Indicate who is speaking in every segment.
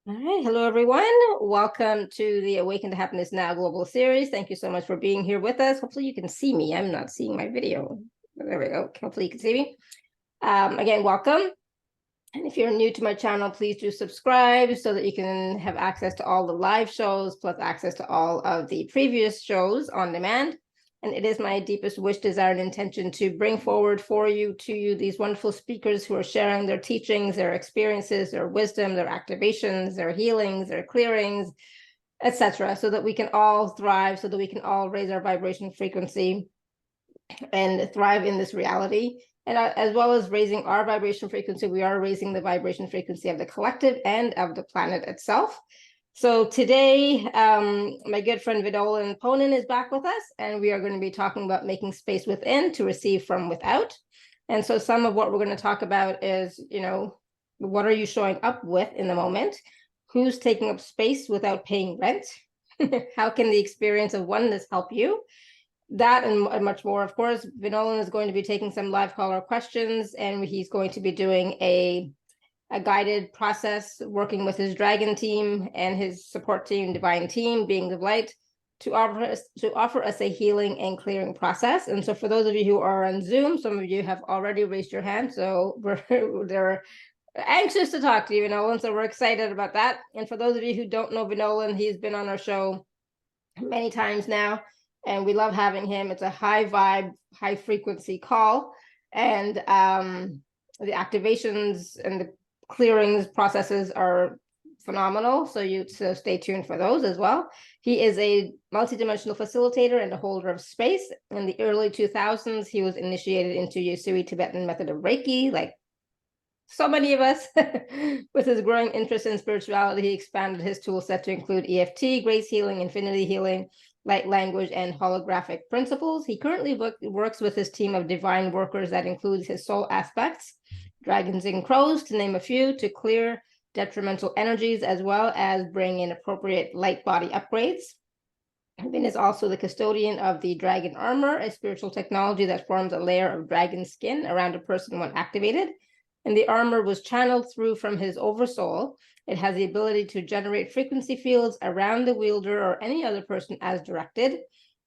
Speaker 1: All right. Hello, everyone. Welcome to the Awaken to Happiness Now global series. Thank you so much for being here with us. Hopefully you can see me. I'm not seeing my video. There we go. Hopefully you can see me. Again, welcome. And if you're new to my channel, please do subscribe so that you can have access to all the live shows, plus access to all of the previous shows on demand. And it is my deepest wish, desire, and intention to bring forward for you, to you, these wonderful speakers who are sharing their teachings, their experiences, their wisdom, their activations, their healings, their clearings, etc., so that we can all thrive, so that we can all raise our vibration frequency and thrive in this reality. And as well as raising our vibration frequency, we are raising the vibration frequency of the collective and of the planet itself. So today, my good friend Vinolan Ponnan is back with us, and we are going to be talking about making space within to receive from without. And so some of what we're going to talk about is, what are you showing up with in the moment? Who's taking up space without paying rent? How can the experience of oneness help you? That and much more. Of course, Vinolan is going to be taking some live caller questions, and he's going to be doing a guided process, working with his dragon team and his support team, divine team, beings of light, to offer us a healing and clearing process. And so for those of you who are on Zoom, some of you have already raised your hand, so they're anxious to talk to you, Vinolan, so we're excited about that. And for those of you who don't know Vinolan, he's been on our show many times now, and we love having him. It's a high vibe, high frequency call, and the activations and the clearings processes are phenomenal, so stay tuned for those as well. He is a multidimensional facilitator and a holder of space. In the early 2000s, he was initiated into Usui Tibetan method of Reiki, like so many of us. With his growing interest in spirituality, he expanded his tool set to include EFT, grace healing, infinity healing, light language, and holographic principles. He currently works with his team of divine workers that includes his soul aspects, dragons and crows, to name a few, to clear detrimental energies, as well as bring in appropriate light body upgrades. Vin is also the custodian of the dragon armor, a spiritual technology that forms a layer of dragon skin around a person when activated. And the armor was channeled through from his oversoul. It has the ability to generate frequency fields around the wielder or any other person as directed.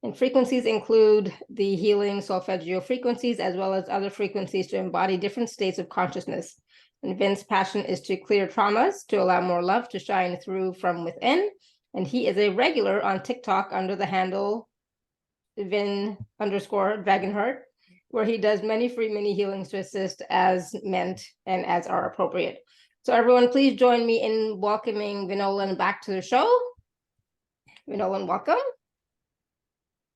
Speaker 1: And frequencies include the healing solfeggio frequencies, as well as other frequencies to embody different states of consciousness. And Vin's passion is to clear traumas, to allow more love to shine through from within. And he is a regular on TikTok under the handle Vin_Dragonheart, where he does many free mini healings to assist as meant and as are appropriate. So everyone, please join me in welcoming Vinolan back to the show. Vinolan, welcome.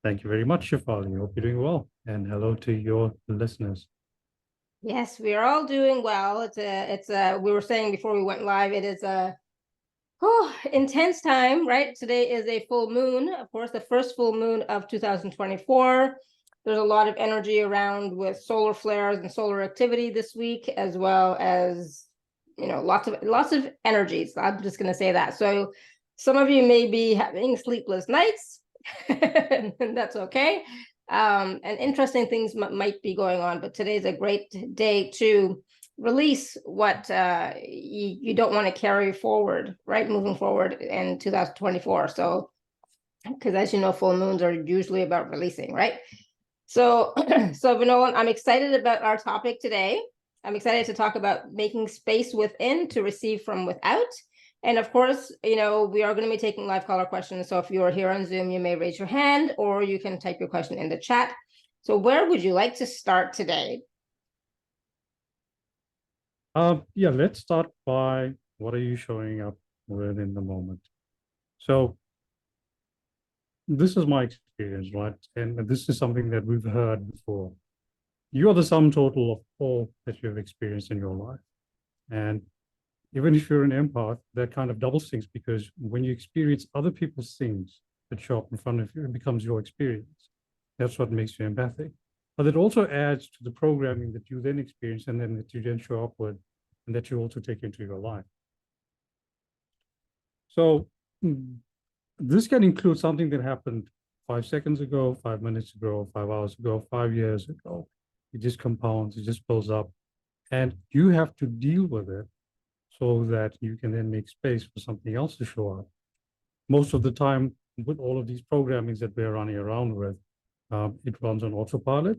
Speaker 2: Thank you very much, Shefali. Hope you're doing well. And hello to your listeners.
Speaker 1: Yes, we are all doing well. We were saying before we went live, it is a intense time, right? Today is a full moon, of course, the first full moon of 2024. There's a lot of energy around with solar flares and solar activity this week, as well as, lots of energies. I'm just going to say that. So some of you may be having sleepless nights, and that's okay. And interesting things might be going on, but today's a great day to release what you don't want to carry forward, right? Moving forward in 2024. So, because as you know, full moons are usually about releasing, right? So Vinolan, I'm excited about our topic today. I'm excited to talk about making space within to receive from without. And of course, we are going to be taking live caller questions. So if you are here on Zoom, you may raise your hand or you can type your question in the chat. So where would you like to start today?
Speaker 2: Yeah, let's start by what are you showing up with in the moment? So this is my experience, right? And this is something that we've heard before. You are the sum total of all that you have experienced in your life. And even if you're an empath, that kind of doubles things, because when you experience other people's things that show up in front of you, it becomes your experience. That's what makes you empathic. But it also adds to the programming that you then experience and then that you then show up with and that you also take into your life. So this can include something that happened 5 seconds ago, 5 minutes ago, 5 hours ago, 5 years ago. It just compounds, it just builds up. And you have to deal with it so that you can then make space for something else to show up. Most of the time, with all of these programmings that we're running around with, it runs on autopilot,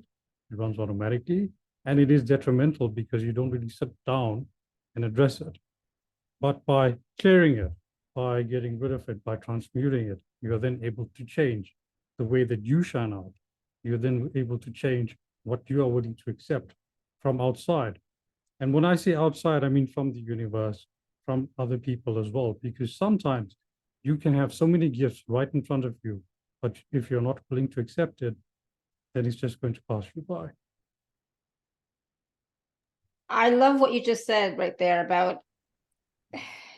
Speaker 2: it runs automatically, and it is detrimental because you don't really sit down and address it. But by clearing it, by getting rid of it, by transmuting it, you are then able to change the way that you shine out. You're then able to change what you are willing to accept from outside. And when I say outside, I mean from the universe, from other people as well, because sometimes you can have so many gifts right in front of you, but if you're not willing to accept it, then it's just going to pass you by.
Speaker 1: I love what you just said right there about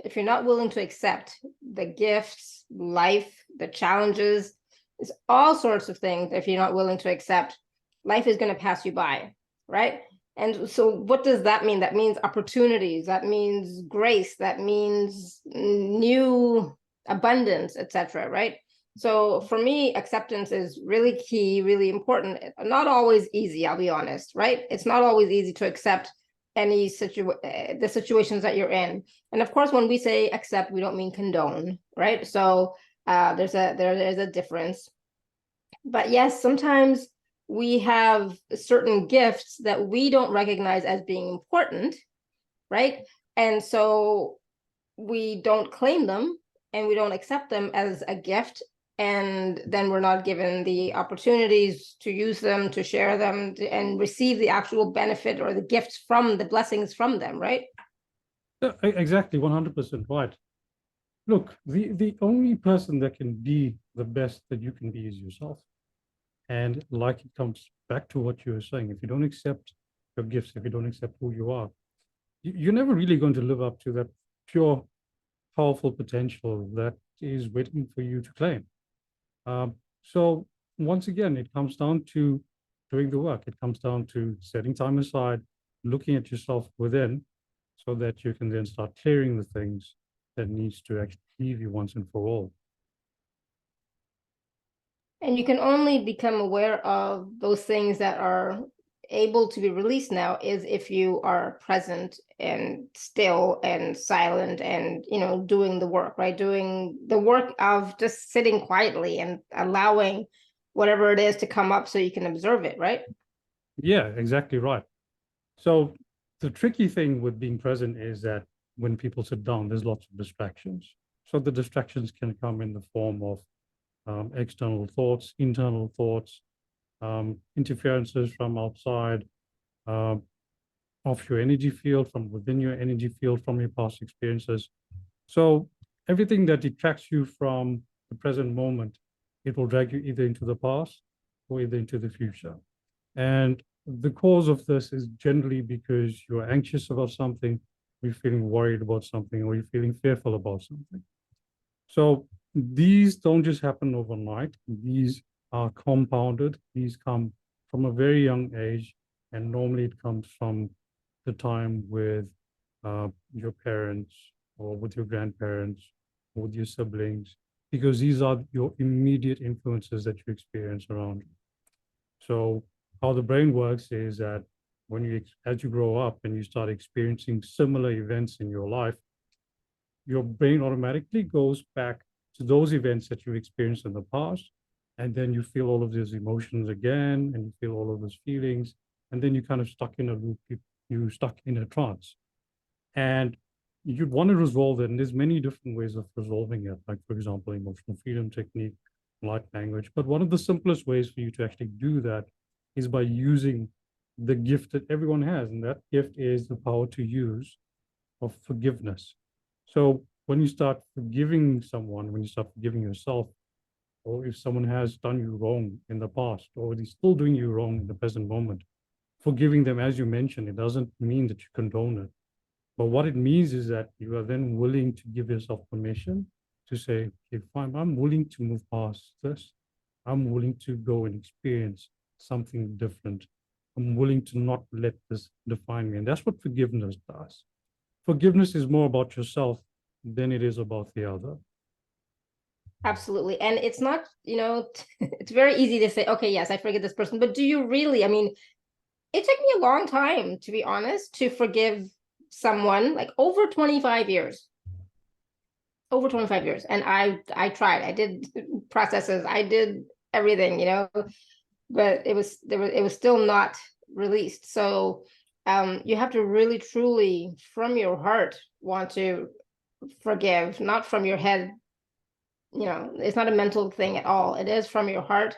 Speaker 1: if you're not willing to accept the gifts, life, the challenges, it's all sorts of things. If you're not willing to accept, life is going to pass you by, right? And so what does that mean? That means opportunities, that means grace, that means new abundance, etc., right? So for me, acceptance is really key, really important. Not always easy, I'll be honest, right? It's not always easy to accept any the situations that you're in. And of course, when we say accept, we don't mean condone, right? So there's a difference. But yes, sometimes we have certain gifts that we don't recognize as being important, right? And so we don't claim them and we don't accept them as a gift. And then we're not given the opportunities to use them, to share them, and receive the actual benefit or the gifts from the blessings from them, right?
Speaker 2: Exactly, 100% right. Look, the only person that can be the best that you can be is yourself. And like it comes back to what you were saying, if you don't accept your gifts, if you don't accept who you are, you're never really going to live up to that pure, powerful potential that is waiting for you to claim. So once again, it comes down to doing the work. It comes down to setting time aside, looking at yourself within, so that you can then start clearing the things that needs to actually leave you once and for all.
Speaker 1: And you can only become aware of those things that are able to be released now is if you are present and still and silent and, you know, doing the work, right? Doing the work of just sitting quietly and allowing whatever it is to come up so you can observe it, right?
Speaker 2: Yeah, exactly right. So the tricky thing with being present is that when people sit down, there's lots of distractions. So the distractions can come in the form of external thoughts, internal thoughts, interferences from outside of your energy field, from within your energy field, from your past experiences. So everything that detracts you from the present moment, it will drag you either into the past or either into the future. And the cause of this is generally because you're anxious about something, you're feeling worried about something, or you're feeling fearful about something. So these don't just happen overnight. These are compounded. These come from a very young age, and normally it comes from the time with your parents or with your grandparents or with your siblings, because these are your immediate influences that you experience around you. So how the brain works is that when you, as you grow up and you start experiencing similar events in your life, your brain automatically goes back to those events that you've experienced in the past. And then you feel all of these emotions again, and you feel all of those feelings. And then you're kind of stuck in a loop, you're stuck in a trance. And you'd want to resolve it. And there's many different ways of resolving it, like, for example, emotional freedom technique, light language. But one of the simplest ways for you to actually do that is by using the gift that everyone has. And that gift is the power to use of forgiveness. So when you start forgiving someone, when you start forgiving yourself, or if someone has done you wrong in the past, or they're still doing you wrong in the present moment, forgiving them, as you mentioned, it doesn't mean that you condone it. But what it means is that you are then willing to give yourself permission to say, okay, fine, I'm willing to move past this. I'm willing to go and experience something different. I'm willing to not let this define me. And that's what forgiveness does. Forgiveness is more about yourself than it is about the other.
Speaker 1: Absolutely. And it's not, you know, it's very easy to say, okay, yes, I forgive this person. But do you really? I mean, it took me a long time, to be honest, to forgive someone like over 25 years. Over 25 years. And I tried. I did processes. I did everything, you know, but it was still not released. So you have to really truly from your heart want to forgive, not from your head. You know, it's not a mental thing at all. It is from your heart,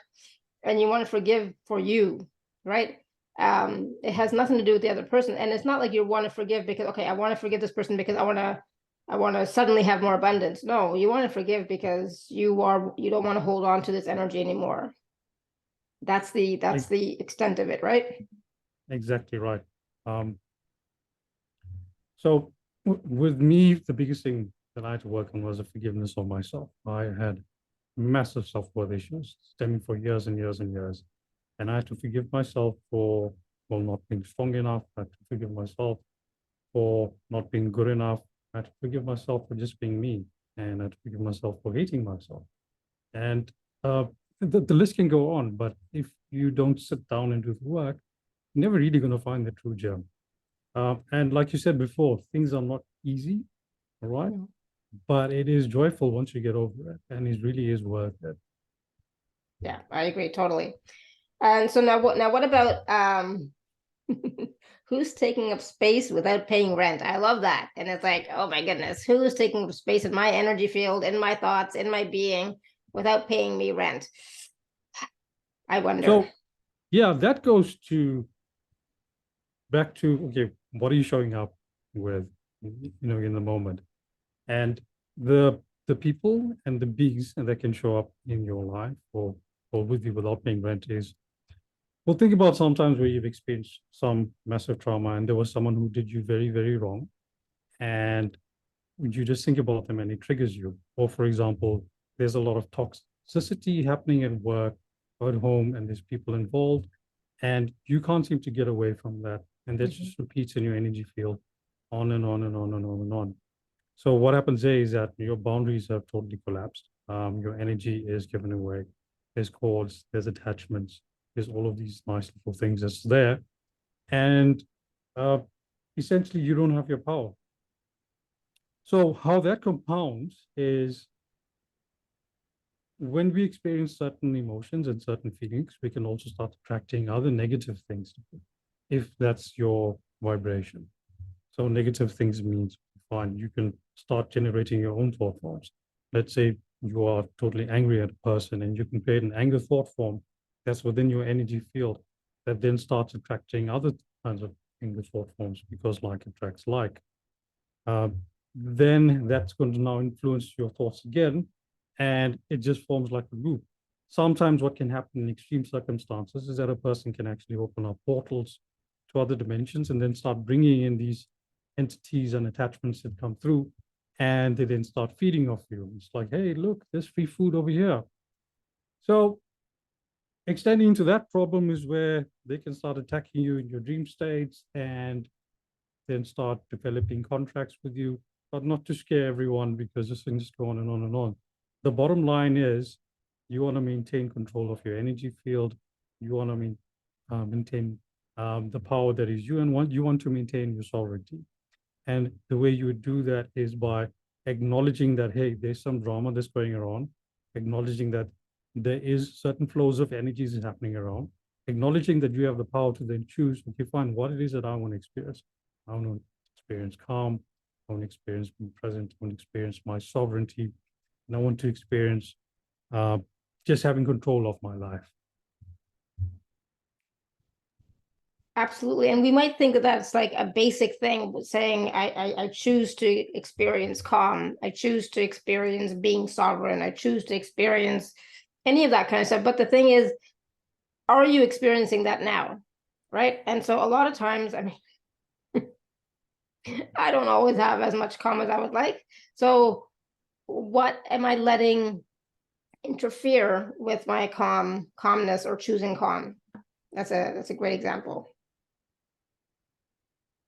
Speaker 1: and you want to forgive for you, right? It has nothing to do with the other person, and it's not like you want to forgive because, okay, I want to forgive this person because I want to suddenly have more abundance. No, you want to forgive because you don't want to hold on to this energy anymore. That's the extent of it, right?
Speaker 2: Exactly right. So with me, the biggest thing that I had to work on was the forgiveness of myself. I had massive self-worth issues stemming for years and years and years. And I had to forgive myself for, well, not being strong enough. I had to forgive myself for not being good enough. I had to forgive myself for just being me. And I had to forgive myself for hating myself. And the list can go on, but if you don't sit down and do the work, you're never really going to find the true gem. And like you said before, things are not easy, all right?
Speaker 1: Yeah.
Speaker 2: But it is joyful once you get over it, and it really is worth it.
Speaker 1: Yeah, I agree totally. And so now what about who's taking up space without paying rent? I love that. And it's like, oh my goodness, who's taking up space in my energy field, in my thoughts, in my being without paying me rent? I wonder.
Speaker 2: So yeah, that goes back to, okay, what are you showing up with, in the moment? And the people and the beings that can show up in your life or with you without paying rent is, well, think about sometimes where you've experienced some massive trauma and there was someone who did you very, very wrong. And you just think about them and it triggers you. Or for example, there's a lot of toxicity happening at work or at home, and there's people involved, and you can't seem to get away from that. And that just repeats in your energy field on and on and on and on and on. So what happens there is that your boundaries have totally collapsed. Your energy is given away. There's cords, there's attachments, there's all of these nice little things that's there. And essentially you don't have your power. So how that compounds is when we experience certain emotions and certain feelings, we can also start attracting other negative things if that's your vibration. So negative things means, fine, you can start generating your own thought forms. Let's say you are totally angry at a person and you can create an anger thought form that's within your energy field that then starts attracting other kinds of anger thought forms because like attracts like. Then that's going to now influence your thoughts again, and it just forms like a loop. Sometimes what can happen in extreme circumstances is that a person can actually open up portals to other dimensions and then start bringing in these entities and attachments that come through, and they then start feeding off you. It's like, hey, look, there's free food over here. So extending to that problem is where they can start attacking you in your dream states and then start developing contracts with you, but not to scare everyone because this thing just go on and on and on. The bottom line is you want to maintain control of your energy field. You want to maintain the power that is you, and you want to maintain your sovereignty. And the way you would do that is by acknowledging that, hey, there's some drama that's going around, acknowledging that there is certain flows of energies happening around, acknowledging that you have the power to then choose, okay, fine, what it is that I want to experience. I want to experience calm. I want to experience being present. I want to experience my sovereignty. And I want to experience just having control of my life.
Speaker 1: Absolutely. And we might think that that's like a basic thing, saying I choose to experience calm. I choose to experience being sovereign. I choose to experience any of that kind of stuff. But the thing is, are you experiencing that now? Right. And so a lot of times, I mean, I don't always have as much calm as I would like. So what am I letting interfere with my calmness or choosing calm? That's a great example.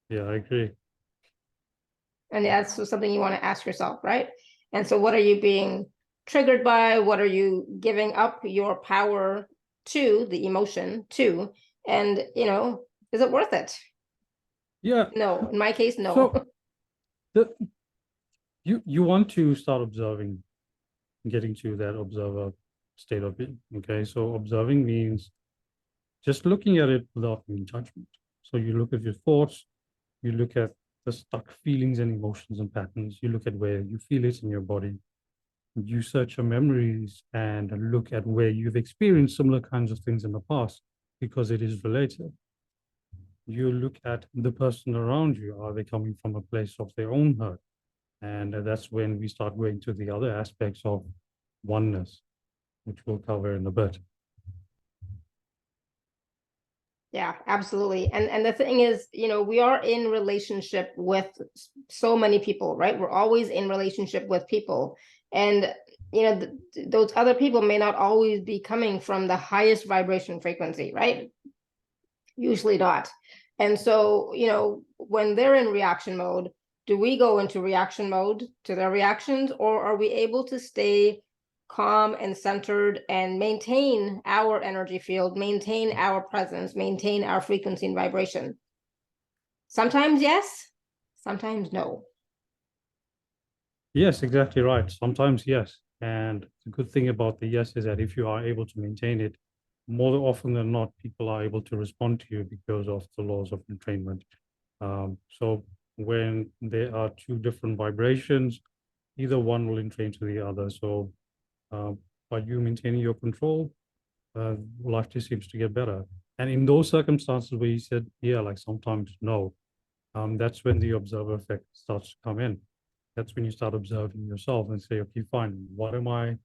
Speaker 2: Yeah, I agree.
Speaker 1: And that's something you want to ask yourself, right? And so what are you being triggered by? What are you giving up your power to, the emotion to? And, is it worth it?
Speaker 2: Yeah.
Speaker 1: No, in my case, no.
Speaker 2: So the you want to start observing, getting to that observer state of being. Okay. So observing means just looking at it without any judgment. So you look at your thoughts, you look at the stuck feelings and emotions and patterns, you look at where you feel it in your body, you search your memories and look at where you've experienced similar kinds of things in the past because it is related. You look at the person around you. Are they coming from a place of their own hurt? And that's when we start going to the other aspects of oneness, which we'll cover in a bit.
Speaker 1: Yeah, absolutely. And the thing is, we are in relationship with so many people, right? We're always in relationship with people. And, those other people may not always be coming from the highest vibration frequency, right? Usually not. And so, when they're in reaction mode, do we go into reaction mode to their reactions, or are we able to stay calm and centered and maintain our energy field, maintain our presence, maintain our frequency and vibration? Sometimes yes, sometimes no.
Speaker 2: Yes, exactly right. Sometimes yes. And the good thing about the yes is that if you are able to maintain it, more often than not, people are able to respond to you because of the laws of entrainment. So when there are two different vibrations, either one will entrain to the other. So by you maintaining your control, life just seems to get better. And in those circumstances where you said, yeah, like sometimes no, that's when the observer effect starts to come in. That's when you start observing yourself and say, okay, fine, what am I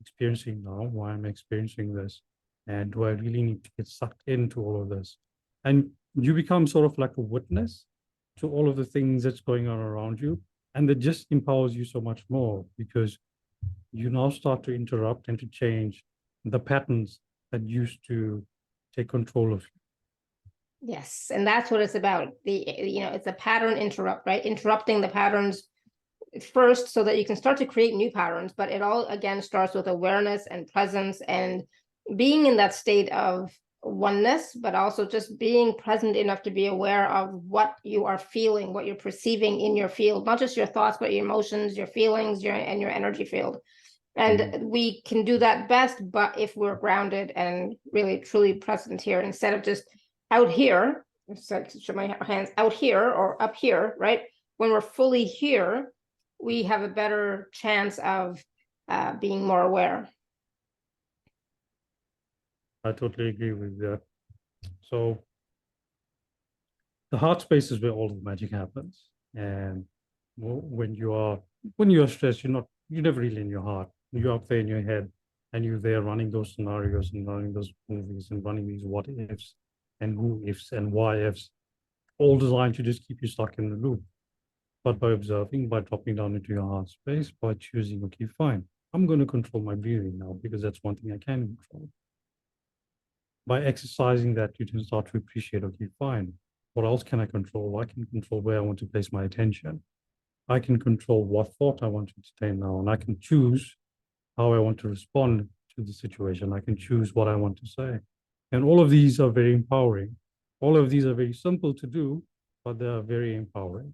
Speaker 2: experiencing now? Why am I experiencing this? And do I really need to get sucked into all of this? And you become sort of like a witness to all of the things that's going on around you. And that just empowers you so much more because you now start to interrupt and to change the patterns that used to take control of you.
Speaker 1: Yes, and that's what it's about. It's a pattern interrupt, right? Interrupting the patterns first so that you can start to create new patterns, but it all again starts with awareness and presence and being in that state of oneness, but also just being present enough to be aware of what you are feeling, what you're perceiving in your field, not just your thoughts, but your emotions, your feelings, your energy field. And we can do that best, but if we're grounded and really truly present here, instead of just out here, so show my hands out here or up here, right? When we're fully here, we have a better chance of being more aware.
Speaker 2: I totally agree with that. So the heart space is where all the magic happens. And when you are stressed, you're never really in your heart. You're up there in your head and you're there running those scenarios and running those movies and running these what ifs and who ifs and why ifs, all designed to just keep you stuck in the loop. But by observing, by dropping down into your heart space, by choosing, okay, fine, I'm going to control my breathing now because that's one thing I can control. By exercising that, you can start to appreciate, okay, fine, what else can I control? I can control where I want to place my attention. I can control what thought I want to entertain now, and I can choose how I want to respond to the situation. I can choose what I want to say. And all of these are very empowering. All of these are very simple to do, but they are very empowering.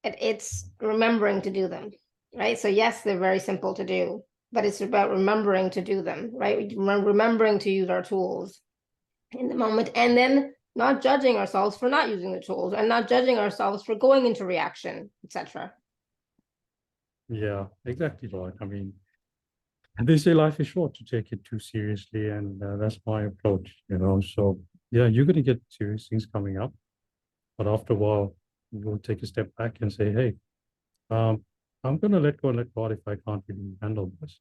Speaker 1: It's remembering to do them, right? So yes, they're very simple to do, but it's about remembering to do them, right? Remembering to use our tools in the moment, and then not judging ourselves for not using the tools and not judging ourselves for going into reaction, etc.
Speaker 2: Yeah, exactly right. I mean, they say life is short to take it too seriously, and that's my approach. So yeah, you're going to get serious things coming up, but after a while, you'll take a step back and say, hey, I'm going to let go and let God if I can't really handle this.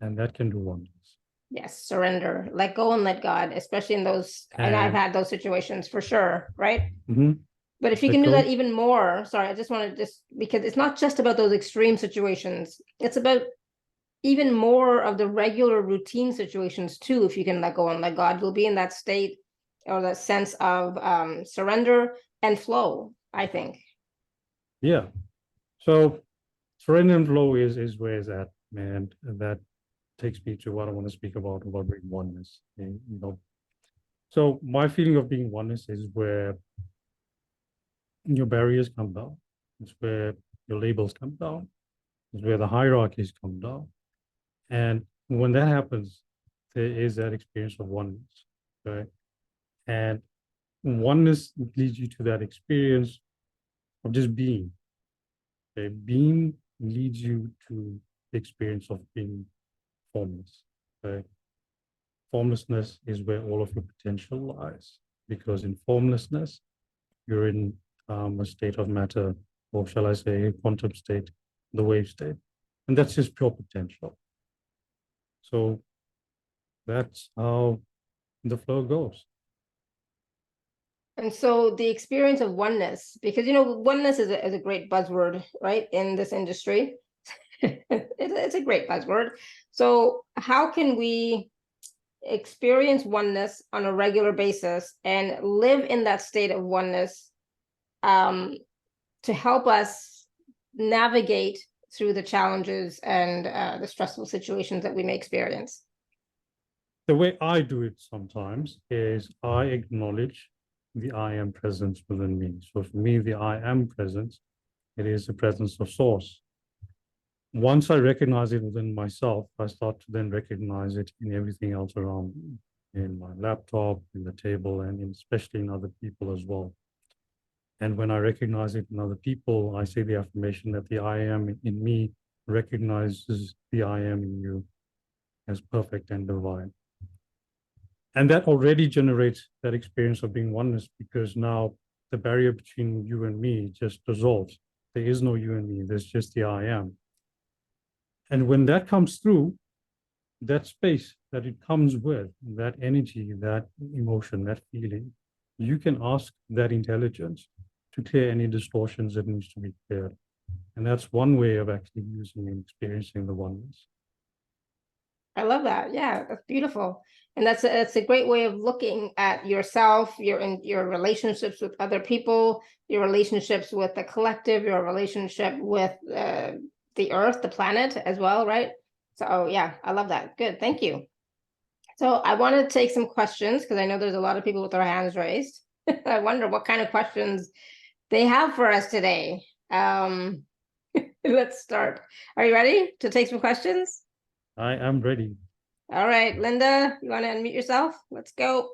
Speaker 2: And that can do wonders.
Speaker 1: Yes, surrender, let go and let God, especially in those, and I've had those situations for sure, right? But if you can do that even more, sorry, I just want to because it's not just about those extreme situations, it's about even more of the regular routine situations too. If you can let go and let God, you'll be in that state or that sense of surrender and flow, I think.
Speaker 2: Yeah. So surrender and flow is where it's at, and that takes me to what I want to speak about bringing oneness. So my feeling of being oneness is where your barriers come down. It's where your labels come down. It's where the hierarchies come down. And when that happens, there is that experience of oneness, right? And oneness leads you to that experience of just being. Okay? Being leads you to the experience of being formless. Okay? Formlessness is where all of your potential lies, because in formlessness, you're in a state of matter, or shall I say, a quantum state, the wave state. And that's just pure potential. So that's how the flow goes.
Speaker 1: And so the experience of oneness, because oneness is a great buzzword, right, in this industry. It's a great buzzword. So how can we experience oneness on a regular basis and live in that state of oneness to help us navigate through the challenges and the stressful situations that we may experience?
Speaker 2: The way I do it sometimes is I acknowledge the I am presence within me. So for me, the I am presence, it is the presence of source. Once I recognize it within myself, I start to then recognize it in everything else around me, in my laptop, in the table, and especially in other people as well. And when I recognize it in other people, I say the affirmation that the I am in me recognizes the I am in you as perfect and divine. And that already generates that experience of being oneness, because now the barrier between you and me just dissolves. There is no you and me, there's just the I am. And when that comes through, that space that it comes with, that energy, that emotion, that feeling, you can ask that intelligence to clear any distortions that needs to be cleared. And that's one way of actually using and experiencing the oneness.
Speaker 1: I love that. Yeah, that's beautiful. And that's a great way of looking at yourself, your relationships with other people, your relationships with the collective, your relationship with the earth, the planet as well, right? So yeah, I love that. Good, thank you. So I want to take some questions because I know there's a lot of people with their hands raised. I wonder what kind of questions they have for us today. Let's start. Are you ready to take some questions?
Speaker 2: I am ready.
Speaker 1: All right, Linda, you want to unmute yourself? Let's go.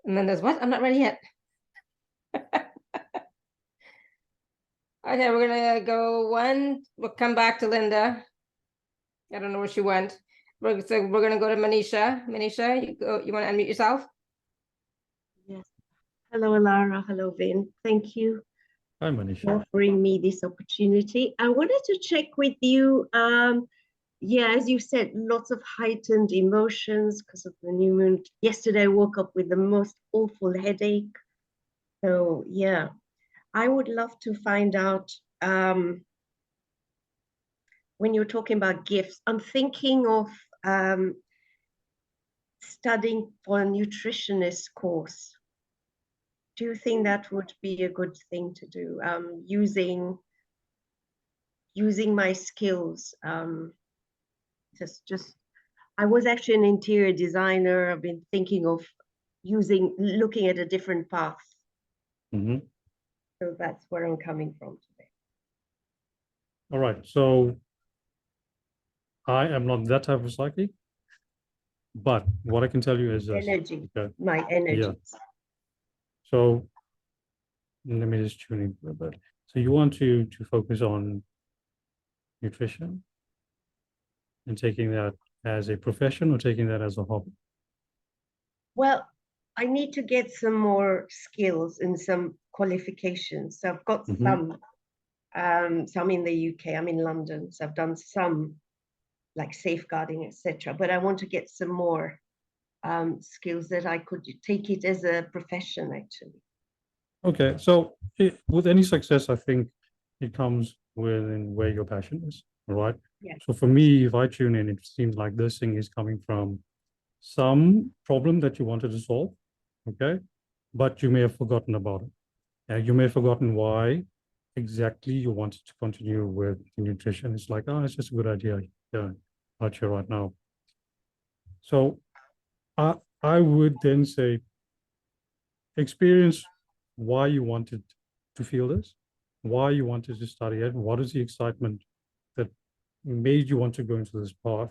Speaker 1: And then there's what? I'm not ready yet. Okay, we're gonna go one. We'll come back to Linda. I don't know where she went. So we're gonna go to Manisha. Manisha, you want to unmute yourself?
Speaker 3: Yes. Hello, Alara. Hello, Vin. Thank you
Speaker 2: Hi, Manisha.
Speaker 3: for offering me this opportunity. I wanted to check with you. Yeah, as you said, lots of heightened emotions because of the new moon. Yesterday, I woke up with the most awful headache. So yeah, I would love to find out when you're talking about gifts, I'm thinking of studying for a nutritionist course. Do you think that would be a good thing to do? Using my skills. I was actually an interior designer. I've been thinking of looking at a different path.
Speaker 2: Mm-hmm.
Speaker 3: So that's where I'm coming from today.
Speaker 2: All right. So I am not that type of psychic, but what I can tell you is this.
Speaker 3: Energy,
Speaker 2: okay?
Speaker 3: my energies.
Speaker 2: Yeah. So let me just tune in for a bit. So you want to focus on nutrition and taking that as a profession or taking that as a hobby?
Speaker 3: Well, I need to get some more skills and some qualifications. So I've got some in the UK. I'm in London, so I've done some like safeguarding, etc. But I want to get some more skills that I could take it as a profession, actually.
Speaker 2: Okay, so with any success, I think it comes within where your passion is, all right?
Speaker 3: Yeah.
Speaker 2: So for me, if I tune in, it seems like this thing is coming from some problem that you wanted to solve, okay? But you may have forgotten about it. You may have forgotten why exactly you wanted to continue with nutrition. It's like, oh, it's just a good idea. Yeah, out here right now. So I would then say, experience why you wanted to feel this, why you wanted to study it, what is the excitement that made you want to go into this path,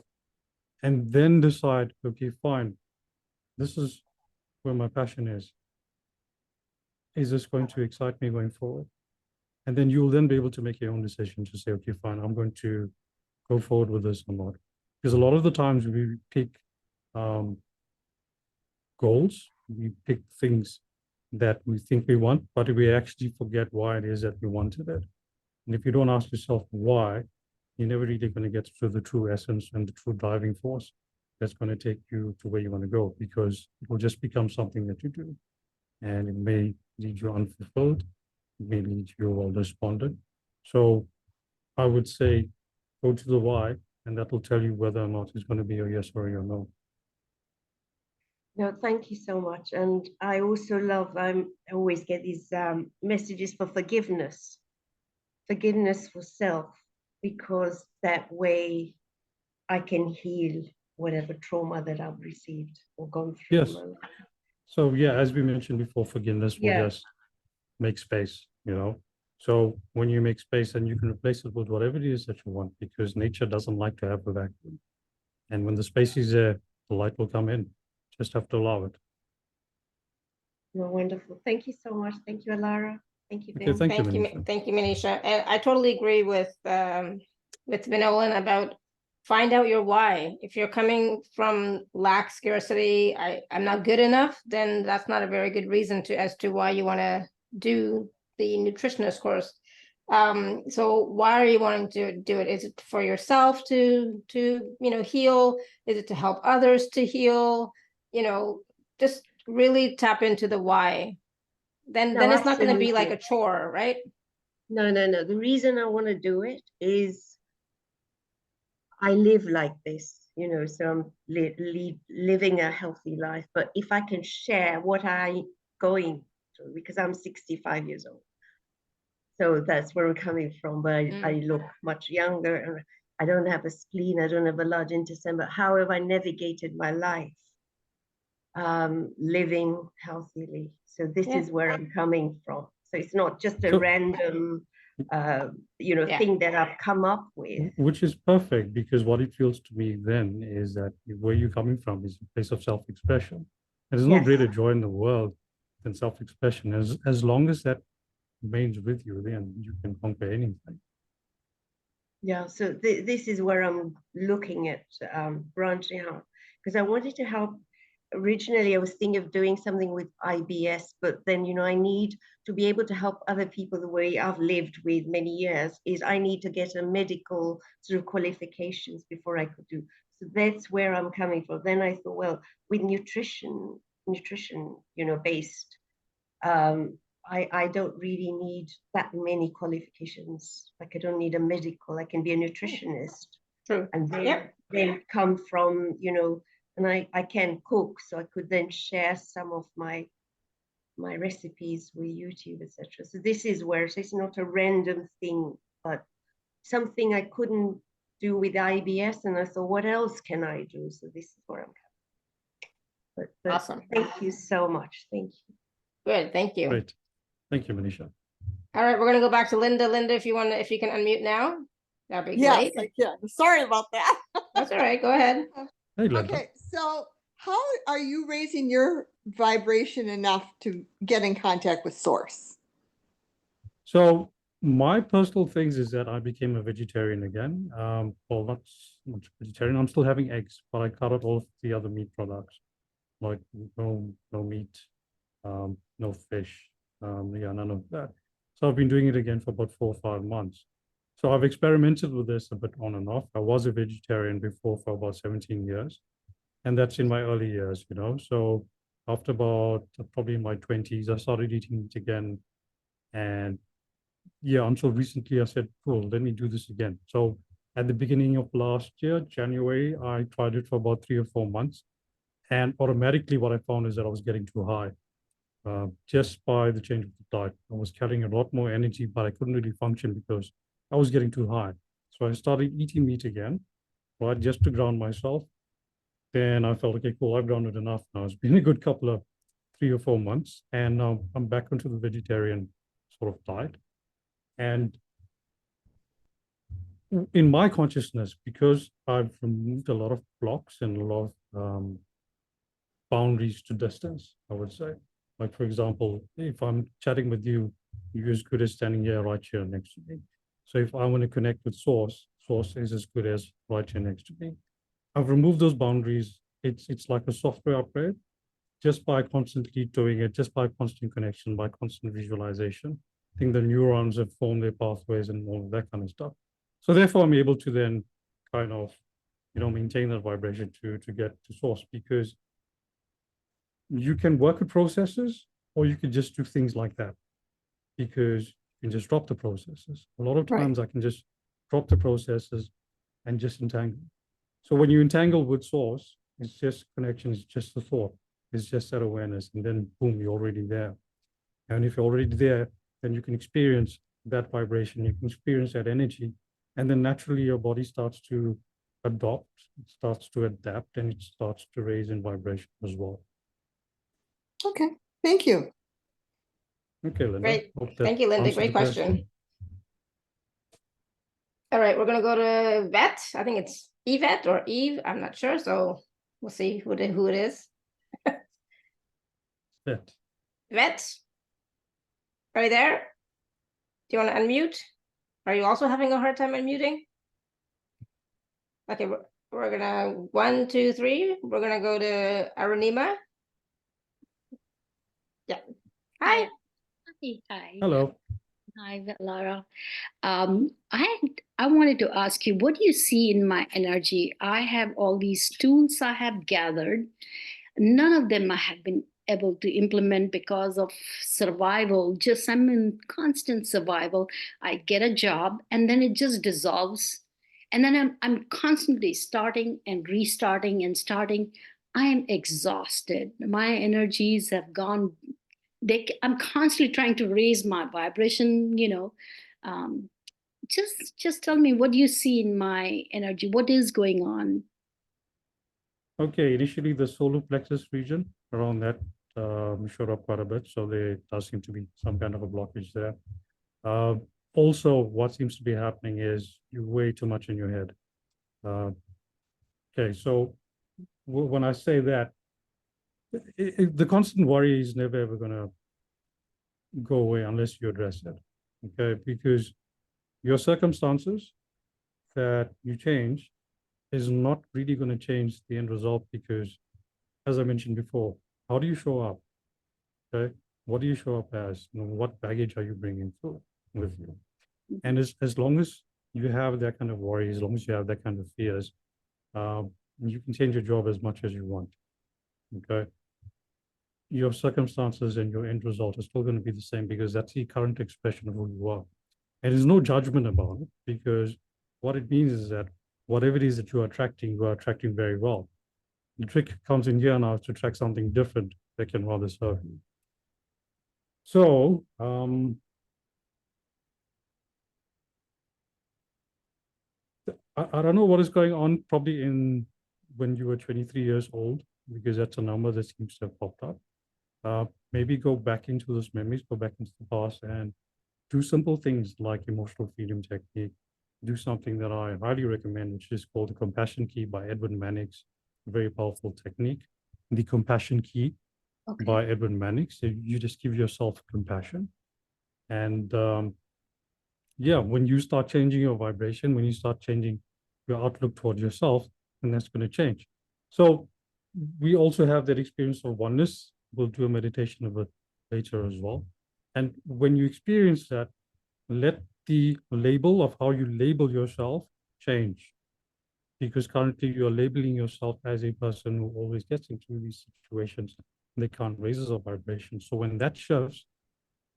Speaker 2: and then decide, okay, fine, this is where my passion is. Is this going to excite me going forward? And then you'll then be able to make your own decision to say, okay, fine, I'm going to go forward with this or not. Because a lot of the times we pick goals, we pick things that we think we want, but we actually forget why it is that we wanted it. And if you don't ask yourself why, you're never really going to get to the true essence and the true driving force that's going to take you to where you want to go, because it will just become something that you do. And it may leave you unfulfilled, it may leave you well despondent. So I would say go to the why, and that will tell you whether or not it's going to be a yes or a no.
Speaker 3: No, thank you so much. And I also love, I always get these messages for forgiveness for self, because that way I can heal whatever trauma that I've received or gone through.
Speaker 2: Yes. So yeah, as we mentioned before, forgiveness will just make space, you know. So when you make space, and you can replace it with whatever it is that you want, because nature doesn't like to have a vacuum. And when the space is there, the light will come in. Just have to allow it.
Speaker 3: Well, wonderful. Thank you so much. Thank you, Alara. Thank you,
Speaker 2: Okay,
Speaker 3: Vin.
Speaker 2: thank you,
Speaker 1: Thank you,
Speaker 2: Manisha.
Speaker 1: thank you, Manisha. And I totally agree with Vinolan about find out your why. If you're coming from lack, scarcity, I'm not good enough, then that's not a very good reason as to why you want to do the nutritionist course. So why are you wanting to do it? Is it for yourself to heal? Is it to help others to heal? Just really tap into the why. Then it's not going to be like a chore, right?
Speaker 3: No. The reason I want to do it is I live like this, so I'm living a healthy life. But if I can share what I'm going through, because I'm 65 years old. So that's where I'm coming from, but I look much younger, and I don't have a spleen, I don't have a large intestine, but however I navigated my life, living healthily. So this is where I'm coming from. So it's not just a random, thing that I've come up with.
Speaker 2: Which is perfect, because what it feels to me then is that where you're coming from is a place of self-expression. And there's no greater joy in the world than self-expression. As long as that remains with you, then you can conquer anything.
Speaker 3: Yeah, so this is where I'm looking at branching out, because I wanted to help. Originally, I was thinking of doing something with IBS, but then, I need to be able to help other people the way I've lived with many years, is I need to get a medical sort of qualifications before I could do. So that's where I'm coming from. Then I thought, well, with nutrition, based, I don't really need that many qualifications. Like I don't need a medical, I can be a nutritionist.
Speaker 1: True.
Speaker 3: And then come from, and I can cook, so I could then share some of my recipes with YouTube, etc. So this is where, so it's not a random thing, but something I couldn't do with IBS, and I thought, what else can I do? So this is where I'm coming. But
Speaker 1: awesome.
Speaker 3: Thank you so much. Thank you.
Speaker 1: Good. Thank you.
Speaker 2: Great. Thank you, Manisha.
Speaker 1: All right, we're gonna go back to Linda. Linda, if you can unmute now, that'd be great.
Speaker 4: Yes, I can. Sorry about that.
Speaker 1: That's all right. Go ahead.
Speaker 2: Hey, Linda.
Speaker 4: Okay, so how are you raising your vibration enough to get in contact with Source?
Speaker 2: So my personal things is that I became a vegetarian again. Well, not much vegetarian. I'm still having eggs, but I cut out all of the other meat products, like no meat, no fish, none of that. So I've been doing it again for about 4 or 5 months. So I've experimented with this a bit on and off. I was a vegetarian before for about 17 years, and that's in my early years, So after about probably in my 20s, I started eating meat again. And until recently I said, cool, let me do this again. So at the beginning of last year, January, I tried it for about 3 or 4 months. And automatically what I found is that I was getting too high. Just by the change of the diet. I was carrying a lot more energy, but I couldn't really function because I was getting too high. So I started eating meat again, right, just to ground myself. then I felt, okay, cool, I've done it enough now. It's been a good couple of 3 or 4 months, and now I'm back onto the vegetarian sort of diet. And in my consciousness, because I've removed a lot of blocks and a lot of boundaries to distance, I would say. Like, for example, if I'm chatting with you, you're as good as standing here, right here next to me. So if I want to connect with Source, Source is as good as right here next to me. I've removed those boundaries. It's like a software upgrade, just by constantly doing it, just by constant connection, by constant visualization. I think the neurons have formed their pathways and all of that kind of stuff. So therefore, I'm able to then kind of, maintain that vibration to get to Source, because you can work with processes, or you could just do things like that, because you can just drop the processes. A lot of times I can just drop the processes and just entangle. So when you entangle with Source, it's just connection, it's just the thought, it's just that awareness, and then boom, you're already there. And if you're already there, then you can experience that vibration, you can experience that energy, and then naturally your body starts to adopt, it starts to adapt, and it starts to raise in vibration as well.
Speaker 4: Okay, thank you.
Speaker 2: Okay, Linda.
Speaker 1: Great.
Speaker 2: Hope that
Speaker 1: Thank you, Linda.
Speaker 2: answers
Speaker 1: Great
Speaker 2: the
Speaker 1: question. All right, we're going to go to Vet. I think it's Yvette or Eve. I'm not sure. So we'll see who it is.
Speaker 2: That.
Speaker 1: Vet, are you there? Do you want to unmute? Are you also having a hard time unmuting? Okay, we're going to 1, 2, 3. We're going to go to Arunima. Yeah. Hi.
Speaker 5: Hi.
Speaker 2: Hello.
Speaker 5: Hi, Laura. I wanted to ask you, what do you see in my energy? I have all these tools I have gathered. None of them I have been able to implement because of survival. Just I'm in constant survival. I get a job and then it just dissolves. And then I'm constantly starting and restarting and starting. I am exhausted. My energies have gone. I'm constantly trying to raise my vibration, just tell me, what do you see in my energy? What is going on?
Speaker 2: Okay, initially the solar plexus region around that showed up quite a bit. So there does seem to be some kind of a blockage there. Also, what seems to be happening is you're way too much in your head. Okay, so when I say that, the constant worry is never ever going to go away unless you address it. Okay, because your circumstances that you change is not really going to change the end result, because, as I mentioned before, how do you show up? Okay, what do you show up as? What baggage are you bringing through with you? And as long as you have that kind of worry, as long as you have that kind of fears, you can change your job as much as you want. Okay, your circumstances and your end result are still going to be the same, because that's the current expression of who you are. And there's no judgment about it, because what it means is that whatever it is that you are attracting very well. The trick comes in here now to attract something different that can rather serve you. So, I don't know what is going on probably when you were 23 years old, because that's a number that seems to have popped up. Maybe go back into those memories, go back into the past, and do simple things like emotional freedom technique. Do something that I highly recommend, which is called the Compassion Key by Edwin Mannix. A very powerful technique. The Compassion Key by Edwin Mannix. So you just give yourself compassion. And yeah, when you start changing your vibration, when you start changing your outlook towards yourself, then that's going to change. So we also have that experience of oneness. We'll do a meditation of it later as well. And when you experience that, let the label of how you label yourself change, because currently you're labeling yourself as a person who always gets into these situations and they can't raise a vibration. So when that shifts,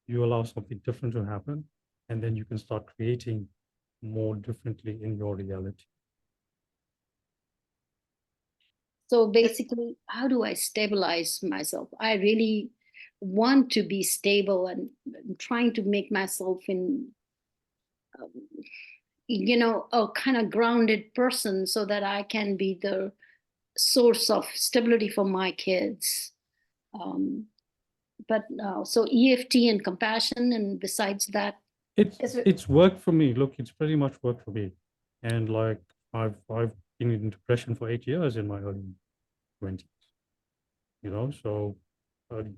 Speaker 2: you allow something different to happen, and then you can start creating more differently in your reality.
Speaker 5: So basically, how do I stabilize myself? I really want to be stable, and I'm trying to make myself in a kind of grounded person, so that I can be the source of stability for my kids. But so EFT and compassion, and besides that,
Speaker 2: it's worked for me. Look, it's pretty much worked for me. And like I've been in depression for 8 years in my early 20s, you know, so early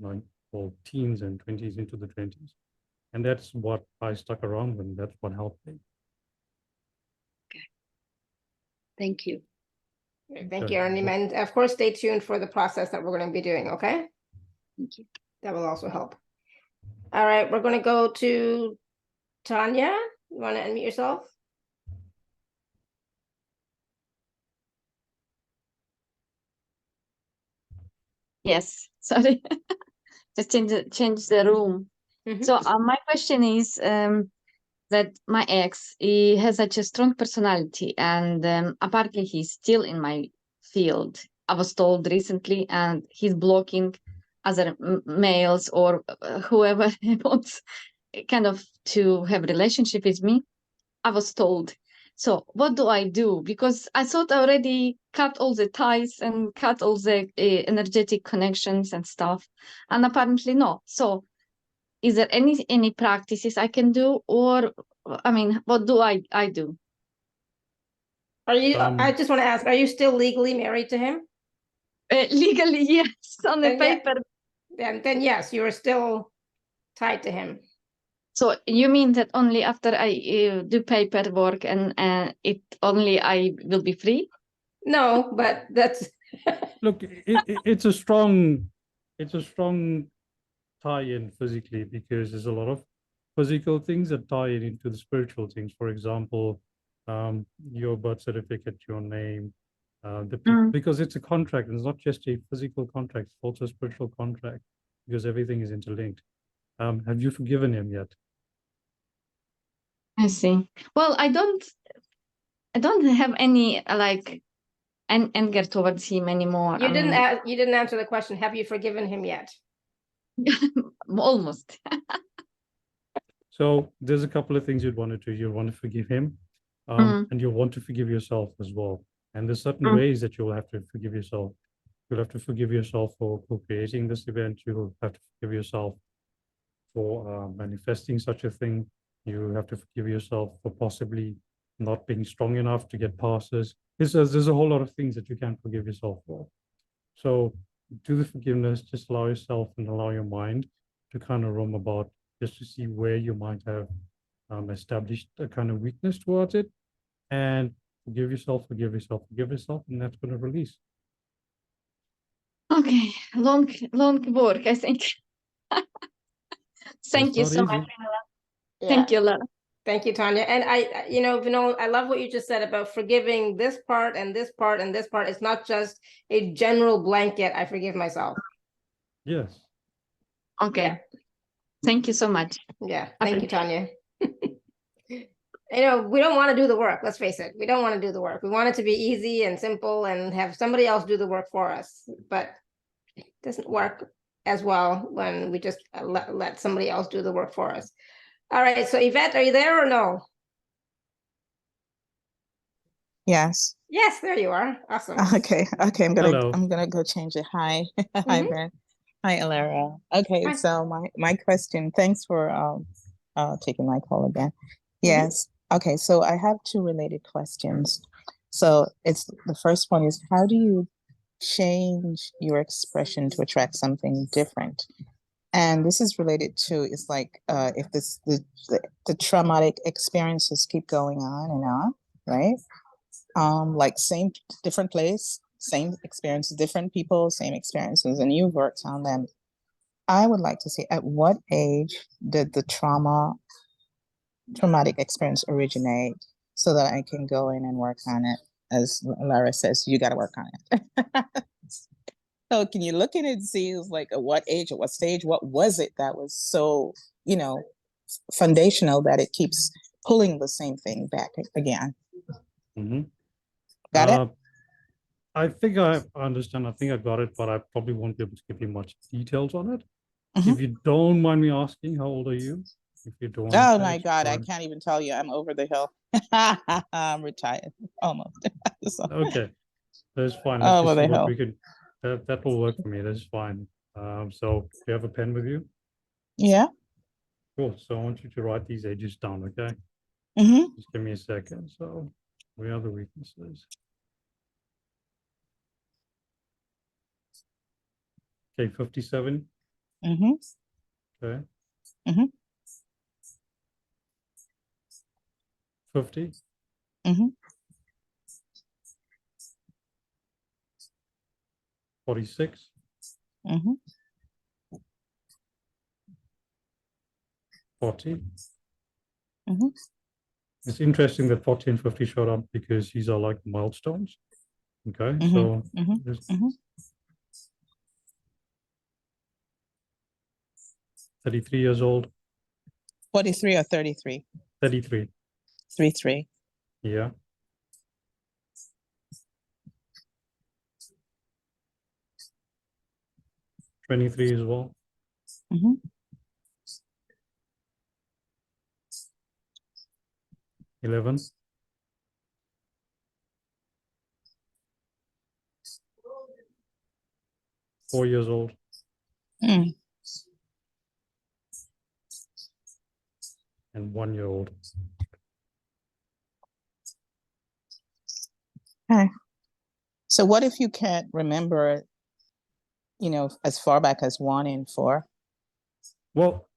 Speaker 2: or teens and 20s into the 20s. And that's what I stuck around with. That's what helped me.
Speaker 5: okay. Thank you.
Speaker 1: Thank you, Arnie. And of course, stay tuned for the process that we're going to be doing, okay?
Speaker 5: Thank you.
Speaker 1: That will also help. All right, we're going to go to Tanya. You want to unmute yourself?
Speaker 6: Yes, sorry. Just change the room.
Speaker 1: Mhm.
Speaker 6: So my question is that my ex, he has such a strong personality, and apparently he's still in my field. I was told recently, and he's blocking other males or whoever wants kind of to have a relationship with me. I was told. So what do I do? Because I thought I already cut all the ties and cut all the energetic connections and stuff, and apparently not. So is there any practices I can do, or I mean, what do I do?
Speaker 1: Are you, I just want to ask, are you still legally married to him?
Speaker 6: Legally, yes, on the
Speaker 1: And yet-
Speaker 6: paper.
Speaker 1: Then yes, you are still tied to him.
Speaker 6: So you mean that only after I do paperwork and it only I will be free?
Speaker 1: No, but that's
Speaker 2: Look, it's a strong tie-in physically, because there's a lot of physical things that tie in into the spiritual things. For example, your birth certificate, your name, because it's a contract. It's not just a physical contract; it's also a spiritual contract, because everything is interlinked. Have you forgiven him yet?
Speaker 6: I see. Well, I don't have any like anger towards him anymore.
Speaker 1: you didn't answer the question. Have you forgiven him yet?
Speaker 6: Almost.
Speaker 2: So there's a couple of things you'd want to do. You want to forgive him, and you'll want to forgive yourself as well. And there's certain ways that you'll have to forgive yourself. You'll have to forgive yourself for creating this event. You'll have to forgive yourself for manifesting such a thing. You have to forgive yourself for possibly not being strong enough to get past this. There's a whole lot of things that you can forgive yourself for. So do the forgiveness, just allow yourself and allow your mind to kind of roam about, just to see where you might have established a kind of weakness towards it, and forgive yourself, and that's going to release.
Speaker 6: Okay, long work, I think. Thank you
Speaker 2: That's
Speaker 6: so
Speaker 2: not
Speaker 6: much.
Speaker 1: Yeah.
Speaker 6: Thank you, Laura.
Speaker 1: Thank you, Tanya. And Vinolan, I love what you just said about forgiving this part and this part and this part. It's not just a general blanket, I forgive myself.
Speaker 2: Yes.
Speaker 6: Okay.
Speaker 1: Yeah.
Speaker 6: Thank you so much.
Speaker 1: Yeah. Thank you, Tanya. We don't want to do the work. Let's face it. We don't want to do the work. We want it to be easy and simple and have somebody else do the work for us. But it doesn't work as well when we just let somebody else do the work for us. All right. So Yvette, are you there or no?
Speaker 7: Yes.
Speaker 1: Yes, there you are. Awesome.
Speaker 7: Okay. I'm
Speaker 2: Hello.
Speaker 7: gonna go change it. Hi. Hi, Ben. Hi, Alara. Okay,
Speaker 1: Hi.
Speaker 7: so my question, thanks for taking my call again. Yes. Okay, so I have two related questions. So the first one is, how do you change your expression to attract something different? And this is related to, it's like if the traumatic experiences keep going on, right? Like same different place, same experiences, different people, same experiences, and you've worked on them. I would like to see, at what age did the traumatic experience originate, so that I can go in and work on it. As Lara says, you got to work on it. So can you look at it and see, like, at what age, at what stage, what was it that was so, foundational that it keeps pulling the same thing back again? Got it?
Speaker 2: I think I understand. I think I got it, but I probably won't be able to give you much details on it. If you don't mind me asking, how old are you? If you don't.
Speaker 7: Oh my God, I can't even tell you. I'm over the hill. I'm retired, almost. So.
Speaker 2: Okay. That's fine.
Speaker 7: Oh,
Speaker 2: Let's
Speaker 7: well,
Speaker 2: just see
Speaker 7: they
Speaker 2: what
Speaker 7: help.
Speaker 2: we could. That will work for me. That's fine. So do you have a pen with you?
Speaker 7: Yeah.
Speaker 2: Cool. So I want you to write these edges down, okay?
Speaker 7: Mm-hmm.
Speaker 2: Just give me a second. So where are the weaknesses? Okay, 57.
Speaker 7: Mm-hmm.
Speaker 2: Okay.
Speaker 7: Mhm.
Speaker 2: 50.
Speaker 7: Mm-hmm.
Speaker 2: 46.
Speaker 7: Mm-hmm.
Speaker 2: 40.
Speaker 7: Mm-hmm.
Speaker 2: It's interesting that 40 and 50 showed up because these are like milestones. Okay,
Speaker 7: Mm-hmm.
Speaker 2: so
Speaker 7: Mm-hmm.
Speaker 2: there's
Speaker 7: Mm-hmm.
Speaker 2: 33 years old.
Speaker 7: 43 or 33?
Speaker 2: 33.
Speaker 7: 33.
Speaker 2: Yeah. 23 as well.
Speaker 7: Mm-hmm.
Speaker 2: 11. 4 years old.
Speaker 7: Mm.
Speaker 2: And 1 year old.
Speaker 7: Okay. So what if you can't remember, as far back as 1 and 4?
Speaker 2: Well,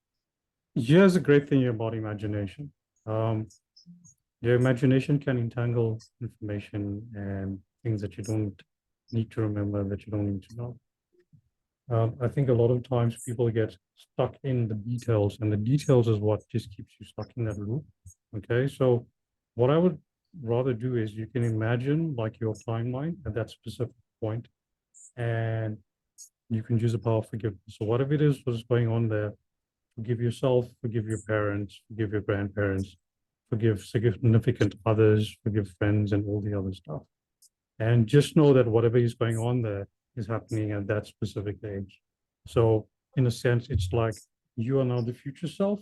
Speaker 2: here's a great thing about imagination. Your imagination can entangle information and things that you don't need to remember, that you don't need to know. I think a lot of times people get stuck in the details, and the details is what just keeps you stuck in that loop. Okay, so what I would rather do is you can imagine like your timeline at that specific point, and you can use the power of forgiveness. So whatever it is what's going on there, forgive yourself, forgive your parents, forgive your grandparents, forgive significant others, forgive friends, and all the other stuff. And just know that whatever is going on there is happening at that specific age. So in a sense, it's like you are now the future self.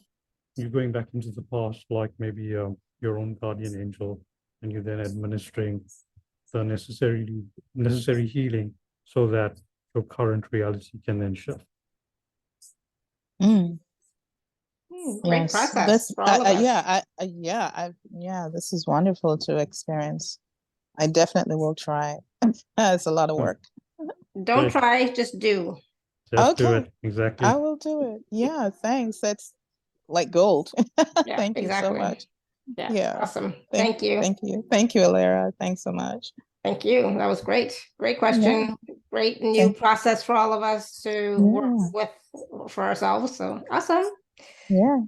Speaker 2: You're going back into the past, like maybe your own guardian angel, and you're then administering the necessary healing so that your current reality can then shift.
Speaker 7: Mm.
Speaker 1: Great
Speaker 7: Yes.
Speaker 1: process
Speaker 7: This,
Speaker 1: for all of us.
Speaker 7: this is wonderful to experience. I definitely will try. It's a lot of work.
Speaker 1: Don't
Speaker 2: Great.
Speaker 1: try, just do.
Speaker 2: Just do
Speaker 7: Okay.
Speaker 2: it. Exactly.
Speaker 7: I will do it. Yeah, thanks. That's like gold.
Speaker 1: Yeah,
Speaker 7: Thank you so
Speaker 1: exactly.
Speaker 7: much.
Speaker 1: Yeah,
Speaker 7: Yeah.
Speaker 1: awesome. Thank you.
Speaker 7: Thank you. Thank you, Alara. Thanks so much.
Speaker 1: Thank you. That was great. Great question. Great new
Speaker 7: Thank-
Speaker 1: process for all of us to work with for ourselves. So awesome.
Speaker 7: Yeah.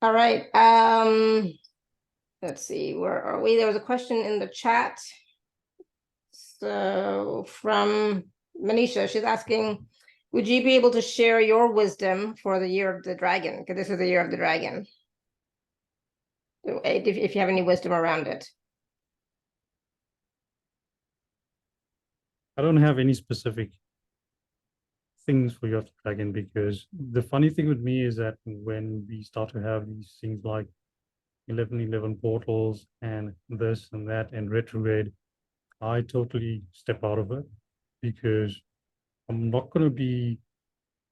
Speaker 1: All right. Let's see, where are we? There was a question in the chat. So from Manisha, she's asking, would you be able to share your wisdom for the year of the dragon? Because this is the year of the dragon. If you have any wisdom around it.
Speaker 2: I don't have any specific things for your dragon, because the funny thing with me is that when we start to have these things like 11 portals and this and that and retrograde, I totally step out of it, because I'm not going to be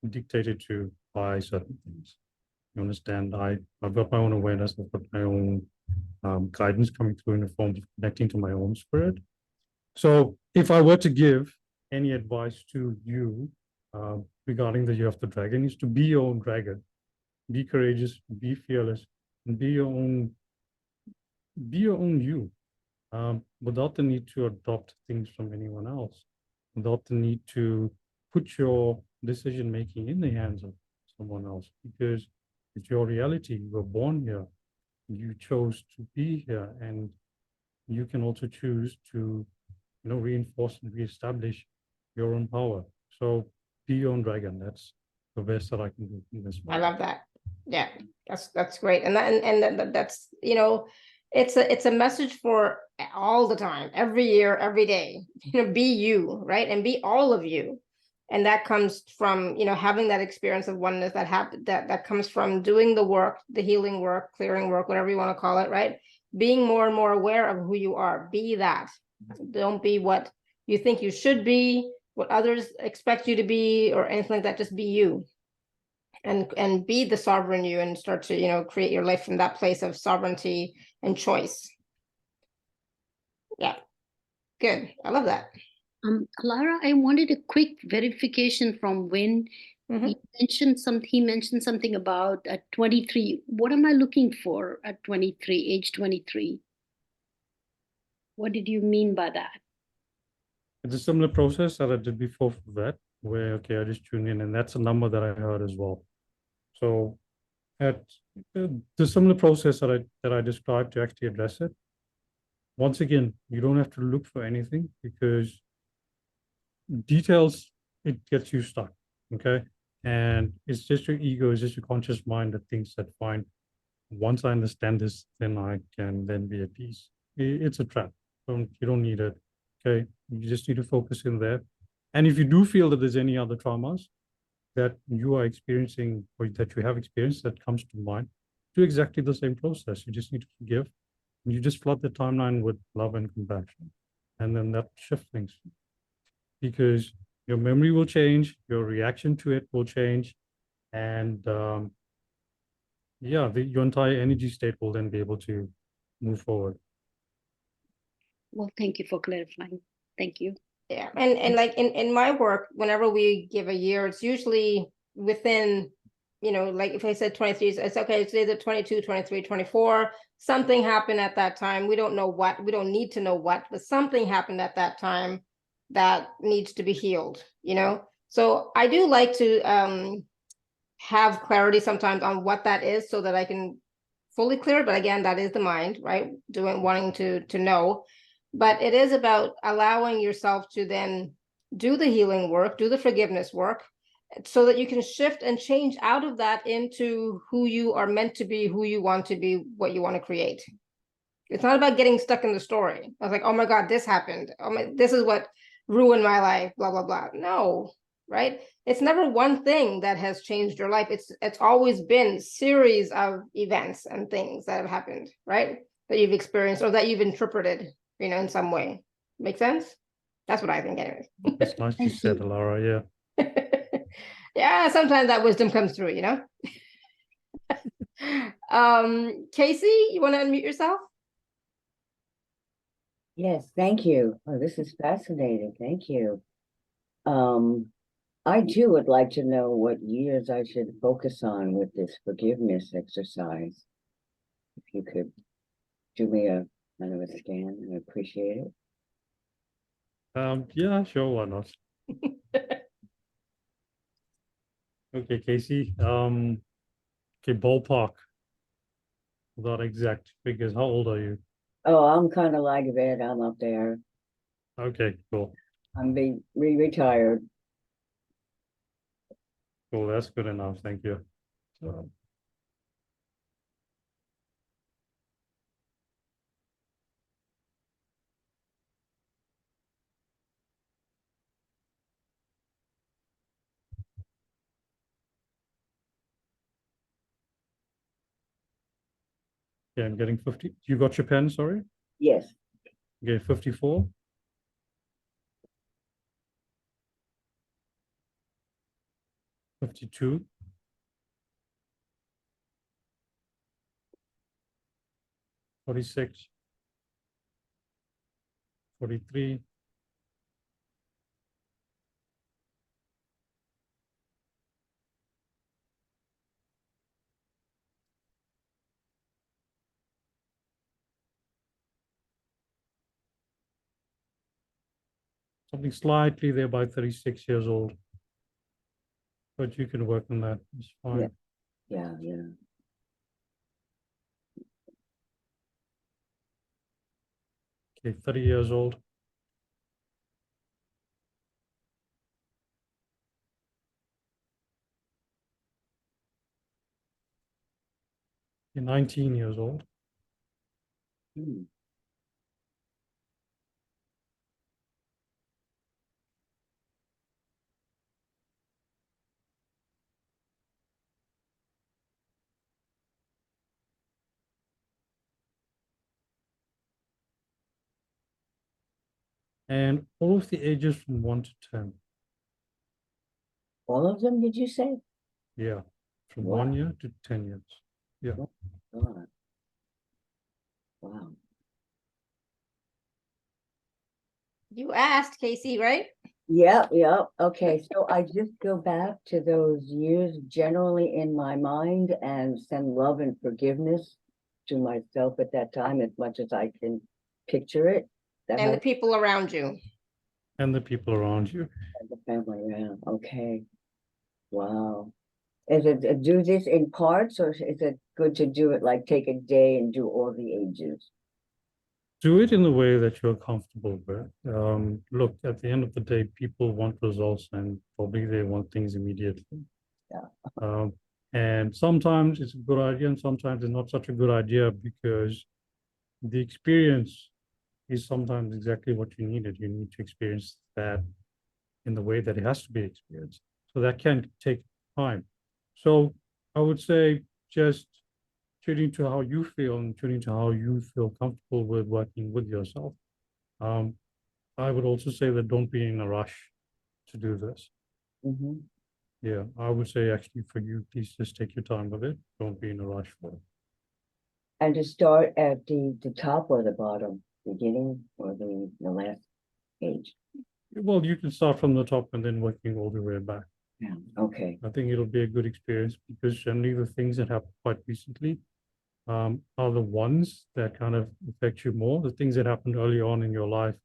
Speaker 2: dictated to by certain things. You understand? I've got my own awareness. I've got my own guidance coming through in the form of connecting to my own spirit. So if I were to give any advice to you regarding the year of the dragon, is to be your own dragon, be courageous, be fearless, and be your own you, without the need to adopt things from anyone else, without the need to put your decision making in the hands of someone else, because it's your reality. You were born here, you chose to be here, and you can also choose to reinforce and reestablish your own power. So be your own dragon. That's the best that I can do in this
Speaker 1: I
Speaker 2: moment.
Speaker 1: love that. Yeah, that's great. And that's, it's a message for all the time, every year, every day. Be you, right? And be all of you. And that comes from, having that experience of oneness that comes from doing the work, the healing work, clearing work, whatever you want to call it, right? Being more and more aware of who you are. Be that. Don't be what you think you should be, what others expect you to be, or anything like that. Just be you, and be the sovereign you, and start to, create your life from that place of sovereignty and choice. Yeah, good. I love that.
Speaker 5: Lara, I wanted a quick verification from Win.
Speaker 1: Mhm.
Speaker 5: He mentioned something about at 23. What am I looking for at 23, age 23? What did you mean by that?
Speaker 2: It's a similar process that I did before for that, where, okay, I just tune in, and that's a number that I heard as well. So at the similar process that I described to actually address it, once again, you don't have to look for anything, because details, it gets you stuck, okay? And it's just your ego, it's just your conscious mind that thinks that, fine, once I understand this, then I can then be at peace. It's a trap. You don't need it, okay? You just need to focus in there. And if you do feel that there's any other traumas that you are experiencing, or that you have experienced that comes to mind, do exactly the same process. You just need to forgive. And you just flood the timeline with love and compassion. And then that shifts things. Because your memory will change, your reaction to it will change, and yeah, your entire energy state will then be able to move forward.
Speaker 5: Well, thank you for clarifying. Thank you.
Speaker 1: Yeah, and like in my work, whenever we give a year, it's usually within, like if I said 23, it's okay, it's either 22, 23, 24, something happened at that time. We don't know what, we don't need to know what, but something happened at that time that needs to be healed, So I do like to have clarity sometimes on what that is, so that I can fully clear it. But again, that is the mind, right? Wanting to know. But it is about allowing yourself to then do the healing work, do the forgiveness work, so that you can shift and change out of that into who you are meant to be, who you want to be, what you want to create. It's not about getting stuck in the story. I was like, oh my God, this happened. This is what ruined my life, blah, blah, blah. No, right? It's never one thing that has changed your life. It's always been series of events and things that have happened, right? That you've experienced or that you've interpreted, in some way. Make sense? That's what I think anyways.
Speaker 2: That's nicely said, Laura, yeah.
Speaker 1: Yeah, sometimes that wisdom comes through, Casey, you want to unmute yourself?
Speaker 8: Yes, thank you. Oh, this is fascinating. Thank you. I too would like to know what years I should focus on with this forgiveness exercise. If you could do me a kind of a scan, I appreciate it.
Speaker 2: Yeah, sure, why not? Okay, Casey. Okay, ballpark. Without exact figures, how old are you?
Speaker 8: Oh, I'm kind of like that. I'm up there.
Speaker 2: Okay, cool.
Speaker 8: I'm retired.
Speaker 2: Cool, that's good enough. Thank you. So, yeah, I'm getting 50. You got your pen, sorry?
Speaker 8: Yes.
Speaker 2: Okay, 54. 52. 46. 43. 'Something slightly there by 36 years old. But you can work on that. It's fine.
Speaker 8: Yeah.
Speaker 2: Okay, 30 years old. You're 19 years old.
Speaker 8: Hmm.
Speaker 2: and all of the ages from 1 to 10.
Speaker 8: All of them, did you say?
Speaker 2: Yeah, from
Speaker 8: Wow.
Speaker 2: 1 year to 10 years. Yeah.
Speaker 8: God. Wow.
Speaker 1: You asked, Casey, right?
Speaker 8: Yep, yep. Okay, so I just go back to those years generally in my mind and send love and forgiveness to myself at that time as much as I can picture it. That
Speaker 1: And the
Speaker 8: has
Speaker 1: people around you.
Speaker 2: And the people around you.
Speaker 8: the family, yeah. Okay. Wow. Is it do this in parts, or is it good to do it like take a day and do all the ages?
Speaker 2: Do it in the way that you're comfortable with. Look, at the end of the day, people want results and probably they want things immediately.
Speaker 8: Yeah.
Speaker 2: And sometimes it's a good idea and sometimes it's not such a good idea because the experience is sometimes exactly what you needed. You need to experience that in the way that it has to be experienced. So that can take time. So I would say just tuning to how you feel and tuning to how you feel comfortable with working with yourself. I would also say that don't be in a rush to do this.
Speaker 8: Mm-hmm.
Speaker 2: Yeah, I would say actually for you, please just take your time with it. Don't be in a rush for it.
Speaker 8: And to start at the top or the bottom, beginning or the last age?
Speaker 2: Well, you can start from the top and then working all the way back.
Speaker 8: Yeah. Okay.
Speaker 2: I think it'll be a good experience because generally the things that happened quite recently are the ones that kind of affect you more. The things that happened early on in your life,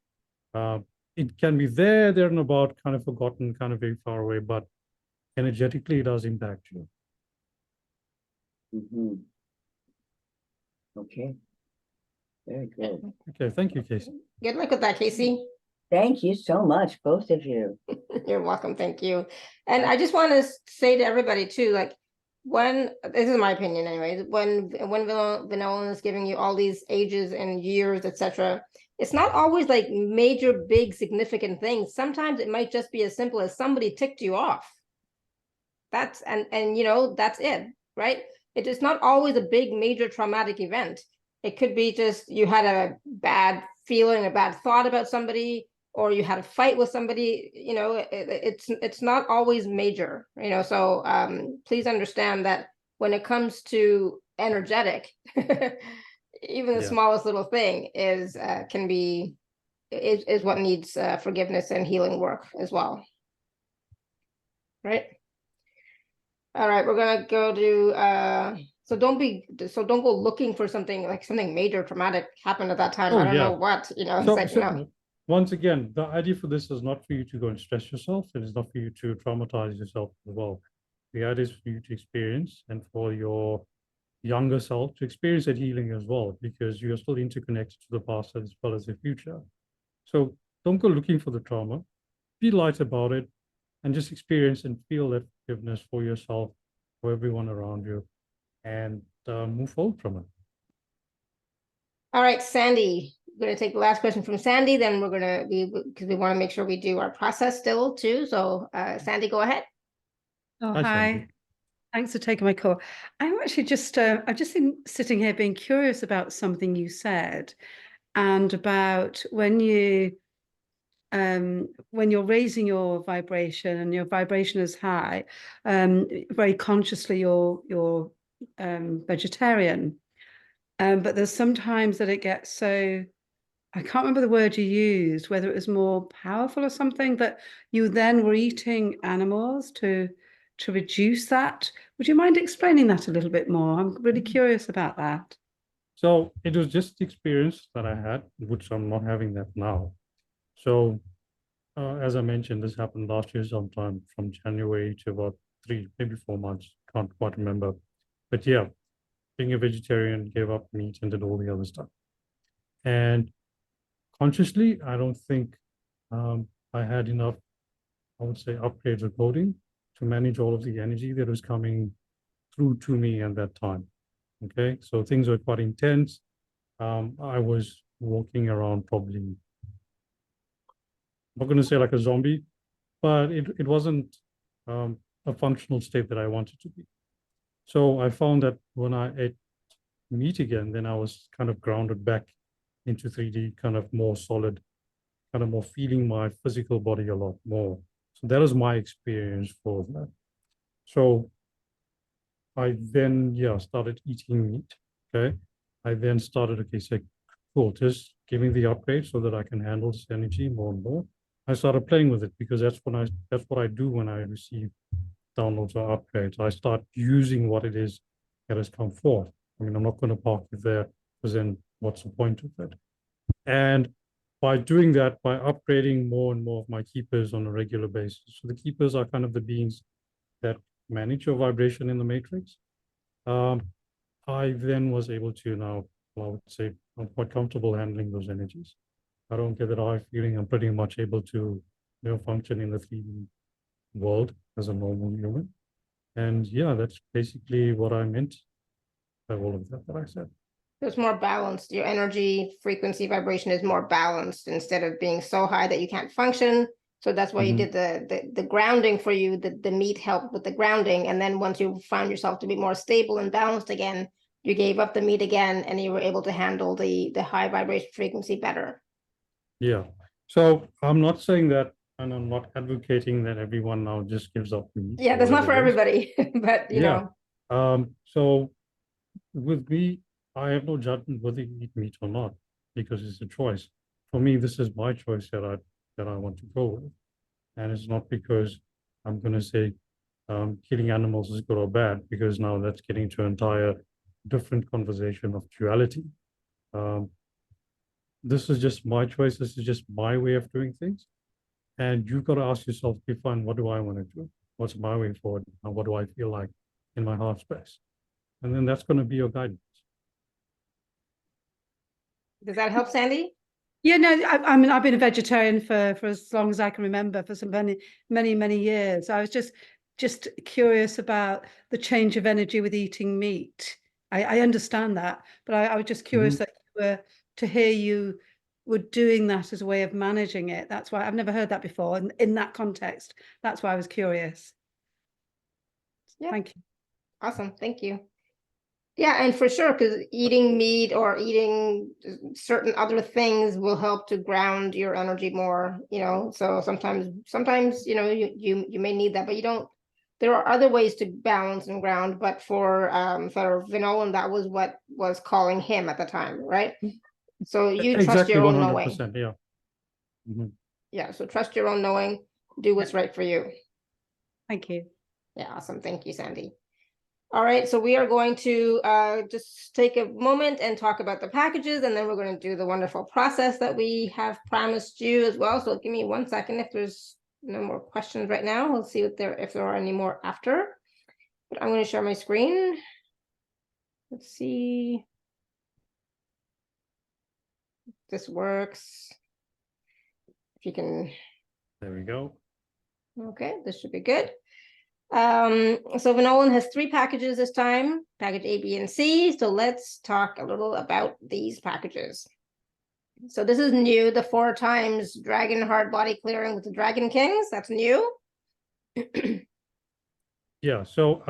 Speaker 2: it can be there and about, kind of forgotten, kind of very far away, but energetically it does impact you.
Speaker 8: Mm-hmm. Okay. Very good.
Speaker 2: Okay, thank you, Casey.
Speaker 1: Good luck with that, Casey.
Speaker 8: Thank you so much, both of you.
Speaker 1: You're welcome. Thank you. And I just want to say to everybody too, like when, this is my opinion anyways, when Vinolan is giving you all these ages and years, etc., it's not always like major, big, significant things. Sometimes it might just be as simple as somebody ticked you off. That's, and you know, that's it, right? It is not always a big, major traumatic event. It could be just you had a bad feeling, a bad thought about somebody, or you had a fight with somebody. You know, it's not always major, you know. So please understand that when it comes to energetic, even the
Speaker 2: Yeah.
Speaker 1: smallest little thing is can be is what needs forgiveness and healing work as well, right? All right, we're gonna go to so don't go looking for something like something major traumatic happened at that time.
Speaker 2: Oh,
Speaker 1: I don't
Speaker 2: yeah.
Speaker 1: know what, you know, it's
Speaker 2: So,
Speaker 1: like no.
Speaker 2: once again, the idea for this is not for you to go and stress yourself. It is not for you to traumatize yourself as well. The idea is for you to experience and for your younger self to experience that healing as well, because you are still interconnected to the past as well as the future. So don't go looking for the trauma. Be light about it and just experience and feel that forgiveness for yourself, for everyone around you, and move forward from it.
Speaker 1: All right, Sandy, we're gonna take the last question from Sandy, then we're gonna be, because we want to make sure we do our process still too. So Sandy, go ahead.
Speaker 9: Oh,
Speaker 2: Hi, Sandy.
Speaker 9: hi. Thanks for taking my call. I'm actually just, I've just been sitting here being curious about something you said and about when you're raising your vibration and your vibration is high, very consciously you're vegetarian. But there's sometimes that it gets so, I can't remember the word you used, whether it was more powerful or something, that you then were eating animals to reduce that. Would you mind explaining that a little bit more? I'm really curious about that.
Speaker 2: So it was just the experience that I had, which I'm not having that now. So as I mentioned, this happened last year sometime from January to about 3, maybe 4 months. Can't quite remember. But yeah, being a vegetarian, gave up meat and did all the other stuff. And consciously, I don't think I had enough, I would say, upgrades or coding to manage all of the energy that was coming through to me at that time. Okay, so things were quite intense. I was walking around probably, I'm not going to say like a zombie, but it wasn't a functional state that I wanted to be. So I found that when I ate meat again, then I was kind of grounded back into 3D, kind of more solid kind of more feeling my physical body a lot more. So that is my experience for that. So I then, started eating meat. Okay. I then started, okay, so cool, just give me the upgrade so that I can handle this energy more and more. I started playing with it because that's what I do when I receive downloads or upgrades. I start using what it is that has come forth. I mean, I'm not going to park it there because then what's the point of it? And by doing that, by upgrading more and more of my keepers on a regular basis. So the keepers are kind of the beings that manage your vibration in the matrix. I then was able to now, I would say, I'm quite comfortable handling those energies. I don't get that high feeling. I'm pretty much able to, function in the 3D world as a normal human. And yeah, that's basically what I meant by all of that I said.
Speaker 1: It's more balanced. Your energy, frequency, vibration is more balanced instead of being so high that you can't function. So that's why you did the grounding for you. The meat helped with the grounding. And then once you found yourself to be more stable and balanced again, you gave up the meat again and you were able to handle the high vibration frequency better.
Speaker 2: Yeah. So I'm not saying that, and I'm not advocating that everyone now just gives up meat.
Speaker 1: Yeah, that's not for everybody, but you know.
Speaker 2: So with me, I have no judgment whether you eat meat or not, because it's a choice. For me, this is my choice that I want to go with. And it's not because I'm going to say killing animals is good or bad, because now that's getting to an entire different conversation of duality. This is just my choice. This is just my way of doing things. And you've got to ask yourself, fine, what do I want to do? What's my way forward? And what do I feel like in my heart space? And then that's going to be your guidance.
Speaker 1: Does that help, Sandy?
Speaker 9: Yeah, no, I mean, I've been a vegetarian for as long as I can remember, for some many years. I was just curious about the change of energy with eating meat. I understand that, but I was just curious that you were, to hear you were doing that as a way of managing it. That's why I've never heard that before. And in that context, that's why I was curious.
Speaker 1: Yeah.
Speaker 9: Thank you.
Speaker 1: Awesome. Thank you. Yeah, and for sure, because eating meat or eating certain other things will help to ground your energy more, so sometimes, you may need that, but you don't. There are other ways to balance and ground, but for Vinolan, that was what was calling him at the time, right? So you trust your own knowing.
Speaker 2: Yeah.
Speaker 1: Yeah, so trust your own knowing, do what's right for you.
Speaker 9: Thank you.
Speaker 1: Yeah, awesome. Thank you, Sandy. All right, so we are going to just take a moment and talk about the packages, and then we're going to do the wonderful process that we have promised you as well. So give me 1 second if there's no more questions right now. We'll see if there are any more after. But I'm going to share my screen. Let's see if this works. If you can.
Speaker 2: There we go.
Speaker 1: Okay, this should be good. So Vinolan has 3 packages this time, package A, B, and C. So let's talk a little about these packages. So this is new, the 4 times dragon heart body clearing with the Dragon Kings. That's new.
Speaker 2: Yeah, so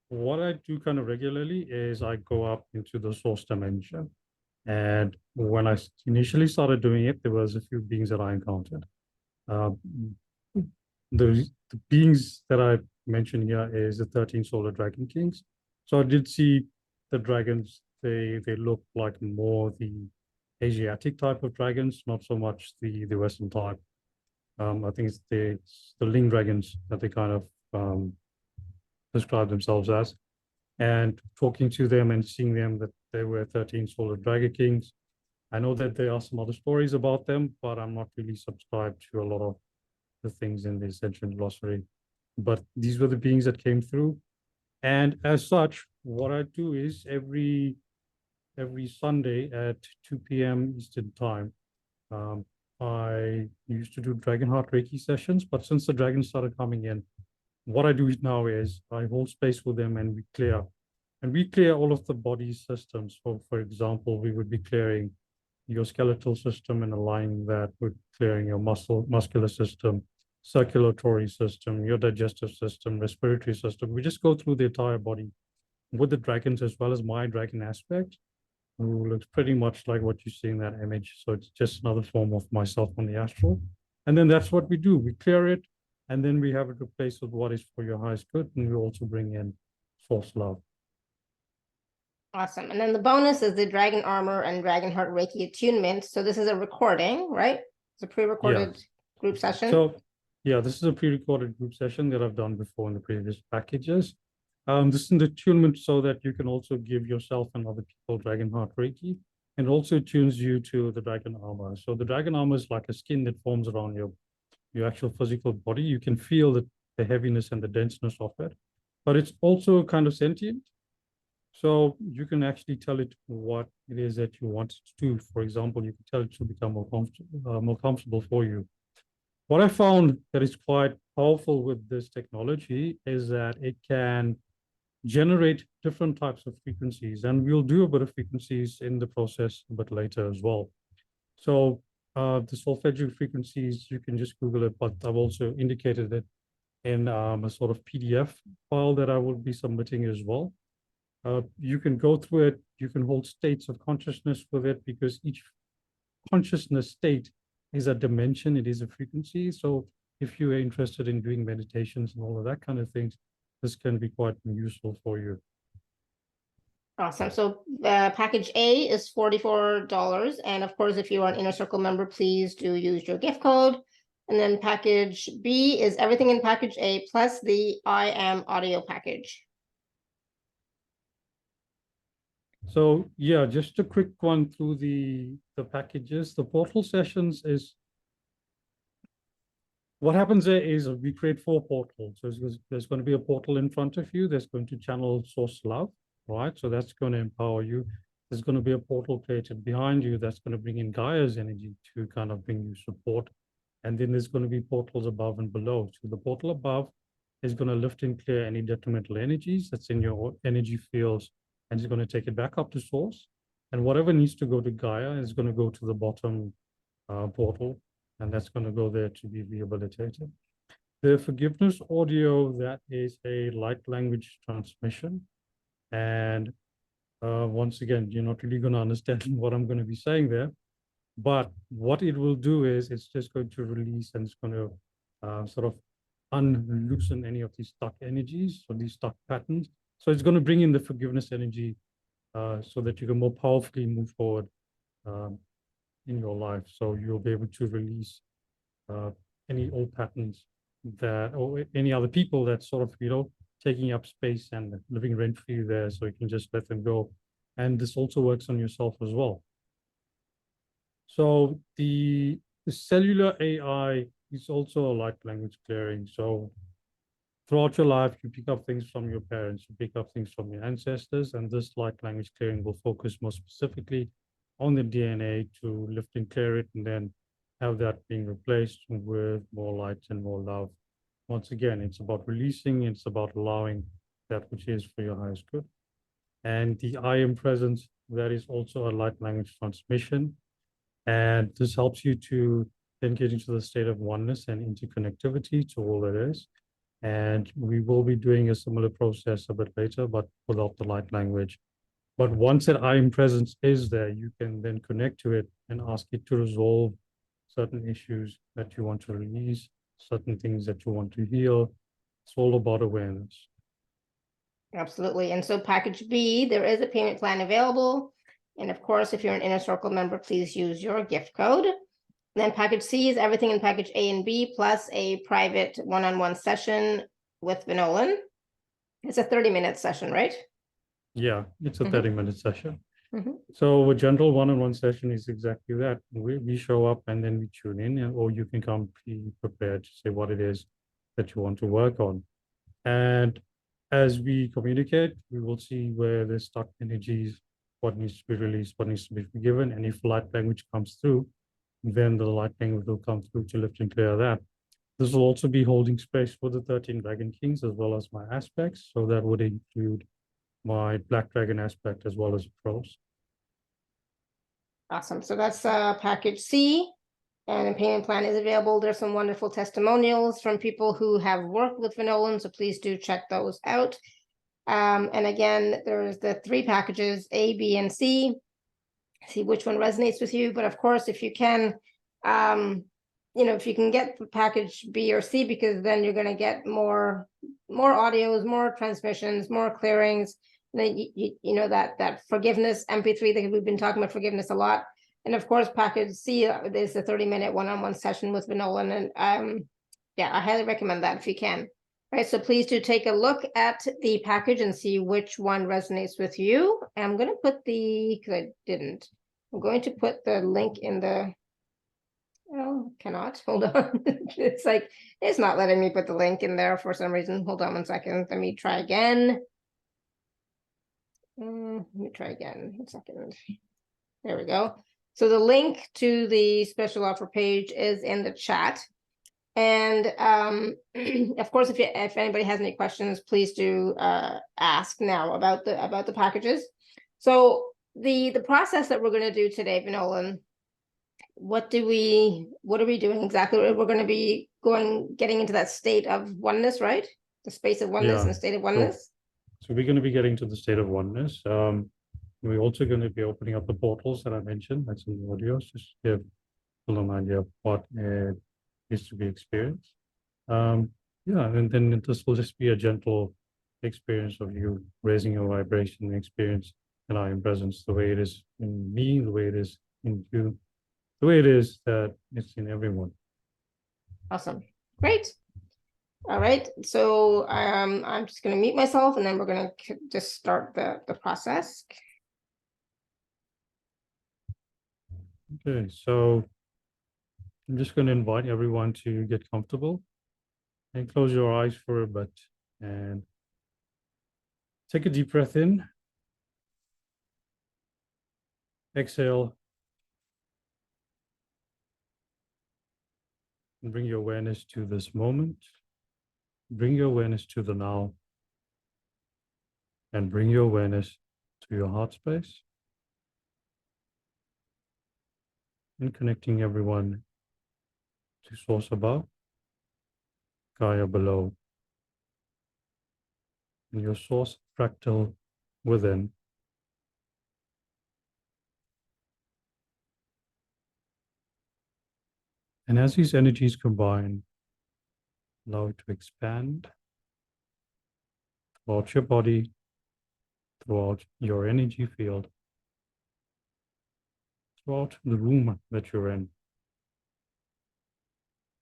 Speaker 2: what I do kind of regularly is I go up into the source dimension. And when I initially started doing it, there was a few beings that I encountered. The beings that I mentioned here is the 13 solar dragon kings. So I did see the dragons. They look like more the Asiatic type of dragons, not so much the Western type. I think it's the Ling dragons that they kind of describe themselves as. And talking to them and seeing them, that they were 13 solar dragon kings. I know that there are some other stories about them, but I'm not really subscribed to a lot of the things in the Ascension glossary. But these were the beings that came through. And as such, what I do is every Sunday at 2 p.m. Eastern time, I used to do Dragon Heart Reiki sessions, but since the dragons started coming in, what I do now is I hold space with them and we clear all of the body systems. So for example, we would be clearing your skeletal system and aligning that with clearing your muscular system, circulatory system, your digestive system, respiratory system. We just go through the entire body with the dragons as well as my dragon aspect. who looks pretty much like what you see in that image. So it's just another form of myself on the astral. And then that's what we do. We clear it, and then we have it replaced with what is for your highest good. And we also bring in source love.
Speaker 1: Awesome. And then the bonus is the Dragon Armor and Dragon Heart Reiki attunement. So this is a recording, right? It's a pre-recorded group session.
Speaker 2: So yeah, this is a pre-recorded group session that I've done before in the previous packages. This is an attunement so that you can also give yourself and other people Dragon Heart Reiki, and also tunes you to the Dragon Armor. So the Dragon Armor is like a skin that forms around your actual physical body. You can feel the heaviness and the denseness of it, but it's also kind of sentient. So you can actually tell it what it is that you want it to do. For example, you can tell it to become more comfortable for you. What I found that is quite powerful with this technology is that it can generate different types of frequencies, and we'll do a bit of frequencies in the process a bit later as well. So the solfeggio frequencies, you can just Google it, but I've also indicated it in a sort of PDF file that I will be submitting as well. You can go through it, you can hold states of consciousness with it, because each consciousness state is a dimension, it is a frequency. So if you are interested in doing meditations and all of that kind of things, this can be quite useful for you.
Speaker 1: Awesome. So package A is $44. And of course, if you are an Inner Circle member, please do use your gift code. And then package B is everything in package A plus the I Am audio package.
Speaker 2: So yeah, just a quick one through the packages. The portal sessions is, what happens there is we create 4 portals. So there's going to be a portal in front of you that's going to channel source love, right? So that's going to empower you. There's going to be a portal created behind you that's going to bring in Gaia's energy to kind of bring you support. And then there's going to be portals above and below. So the portal above is going to lift and clear any detrimental energies that's in your energy fields, and it's going to take it back up to source. And whatever needs to go to Gaia is going to go to the bottom portal, and that's going to go there to be rehabilitated. The forgiveness audio, that is a light language transmission. And once again, you're not really going to understand what I'm going to be saying there. But what it will do is it's just going to release, and it's going to sort of unloosen any of these stuck energies or these stuck patterns. So it's going to bring in the forgiveness energy so that you can more powerfully move forward in your life. So you'll be able to release any old patterns that, or any other people that sort of, taking up space and living rent free there. So you can just let them go. And this also works on yourself as well. So the cellular AI is also a light language clearing. So throughout your life, you pick up things from your parents, you pick up things from your ancestors, and this light language clearing will focus more specifically on the DNA to lift and clear it, and then have that being replaced with more light and more love. Once again, it's about releasing, it's about allowing that which is for your highest good. And the I Am presence, that is also a light language transmission. And this helps you to then get into the state of oneness and interconnectivity to all that is. And we will be doing a similar process a bit later, but without the light language. But once that I Am presence is there, you can then connect to it and ask it to resolve certain issues that you want to release, certain things that you want to heal. It's all about awareness.
Speaker 1: Absolutely. And so package B, there is a payment plan available. And of course, if you're an Inner Circle member, please use your gift code. Then package C is everything in package A and B, plus a private one-on-one session with Vinolan. It's a 30-minute session, right?
Speaker 2: Yeah, it's a 30-minute session.
Speaker 1: Mhm.
Speaker 2: So a general one-on-one session is exactly that. We show up and then we tune in, or you can come pre-prepared to say what it is that you want to work on. And as we communicate, we will see where there's stuck energies, what needs to be released, what needs to be forgiven. And if light language comes through, then the light language will come through to lift and clear that. This will also be holding space for the 13 Dragon Kings as well as my aspects. So that would include my Black Dragon aspect as well as pros.
Speaker 1: Awesome. So that's package C, and the payment plan is available. There's some wonderful testimonials from people who have worked with Vinolan, so please do check those out. And again, there's the 3 packages, A, B, and C. see which one resonates with you. But of course, if you can, if you can get the package B or C, because then you're going to get more audios, more transmissions, more clearings. Then that forgiveness MP3 that we've been talking about forgiveness a lot. And of course, package C is the 30-minute one-on-one session with Vinolan. And I highly recommend that if you can. All right, so please do take a look at the package and see which one resonates with you. And I'm going to put I'm going to put the link in the, cannot, hold on. It's not letting me put the link in there for some reason. Hold on 1 second. Let me try again. Let me try again. 1 second. There we go. So the link to the special offer page is in the chat. And of course, if anybody has any questions, please do ask now about the packages. So the process that we're going to do today, Vinolan, what are we doing exactly? We're going to be getting into that state of oneness, right? The space of oneness and state of oneness.
Speaker 2: So we're going to be getting to the state of oneness. We're also going to be opening up the portals that I mentioned. That's in the audios, just to give people an idea of what it is to be experienced. And then this will just be a gentle experience of you raising your vibration experience and I am presence, the way it is in me, the way it is in you, the way it is that it's in everyone.
Speaker 1: Awesome. Great. All right. So I'm just going to mute myself and then we're going to just start the process.
Speaker 2: Okay, so I'm just going to invite everyone to get comfortable and close your eyes for a bit and take a deep breath in. Exhale. And bring your awareness to this moment. Bring your awareness to the now. And bring your awareness to your heart space. And connecting everyone to source above, Gaia below, and your source fractal within. And as these energies combine, allow it to expand throughout your body, throughout your energy field, throughout the room that you're in,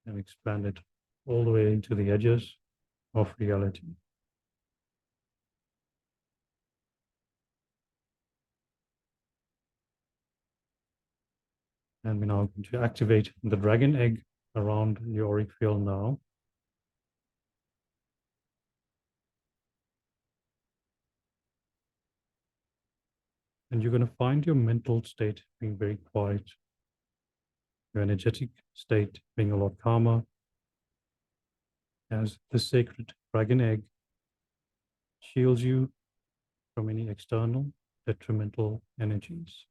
Speaker 2: and expand it all the way into the edges of reality. And we're now going to activate the dragon egg around your auric field now. And you're going to find your mental state being very quiet, your energetic state being a lot calmer, as the sacred dragon egg shields you from any external detrimental energies.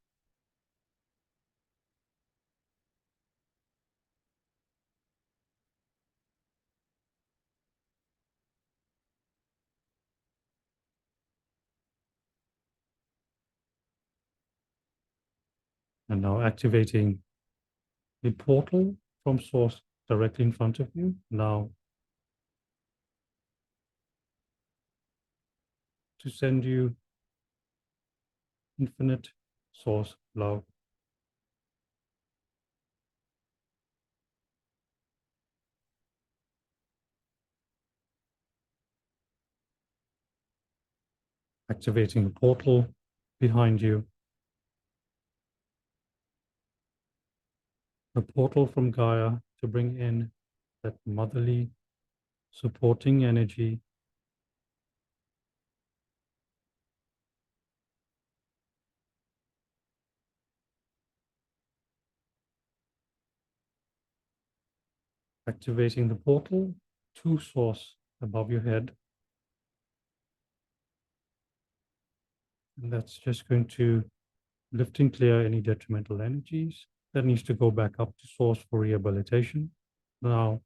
Speaker 2: And now activating the portal from source directly in front of you. Now to send you infinite source love. Activating the portal behind you. The portal from Gaia to bring in that motherly, supporting energy. Activating the portal to source above your head. And that's just going to lift and clear any detrimental energies that needs to go back up to source for rehabilitation. Now,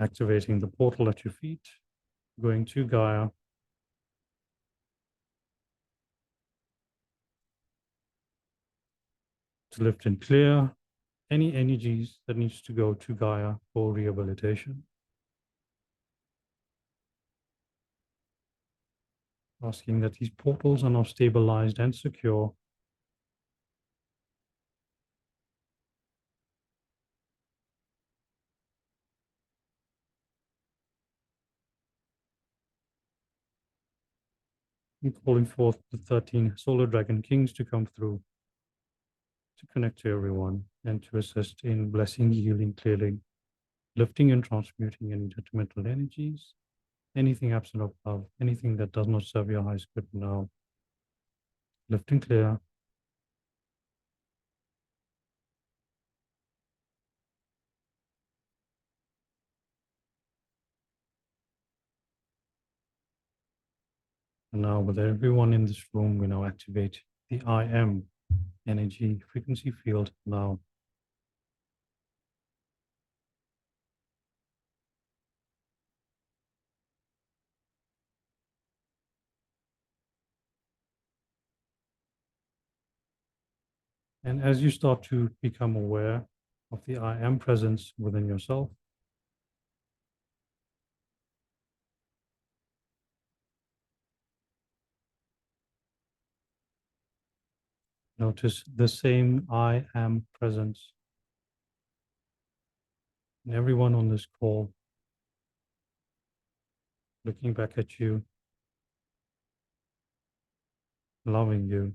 Speaker 2: activating the portal at your feet, going to Gaia, to lift and clear any energies that needs to go to Gaia for rehabilitation. Asking that these portals are now stabilized and secure. And calling forth the 13 solar dragon kings to come through, to connect to everyone and to assist in blessing, healing, clearing, lifting and transmuting any detrimental energies, anything absent of love, anything that does not serve your highest good now. Lift and clear. And now with everyone in this room, we now activate the I am energy frequency field now. And as you start to become aware of the I am presence within yourself, notice the same I am presence in everyone on this call, looking back at you, loving you.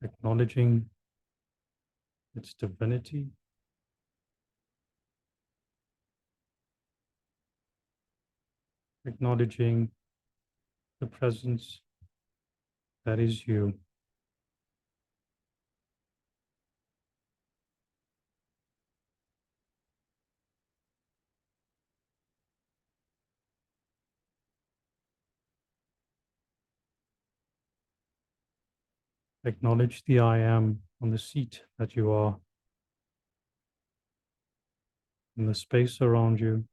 Speaker 2: Acknowledging its divinity, acknowledging the presence that is you. Acknowledge the I am on the seat that you are, in the space around you.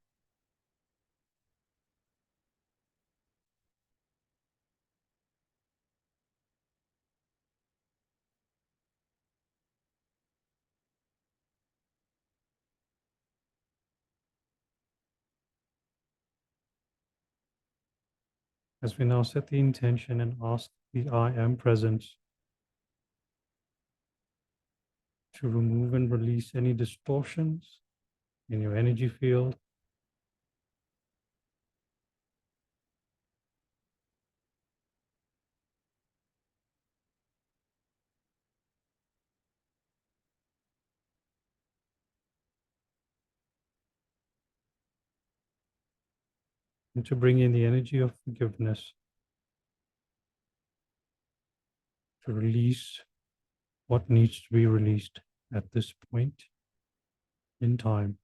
Speaker 2: As we now set the intention and ask the I am presence to remove and release any distortions in your energy field, and to bring in the energy of forgiveness to release what needs to be released at this point in time.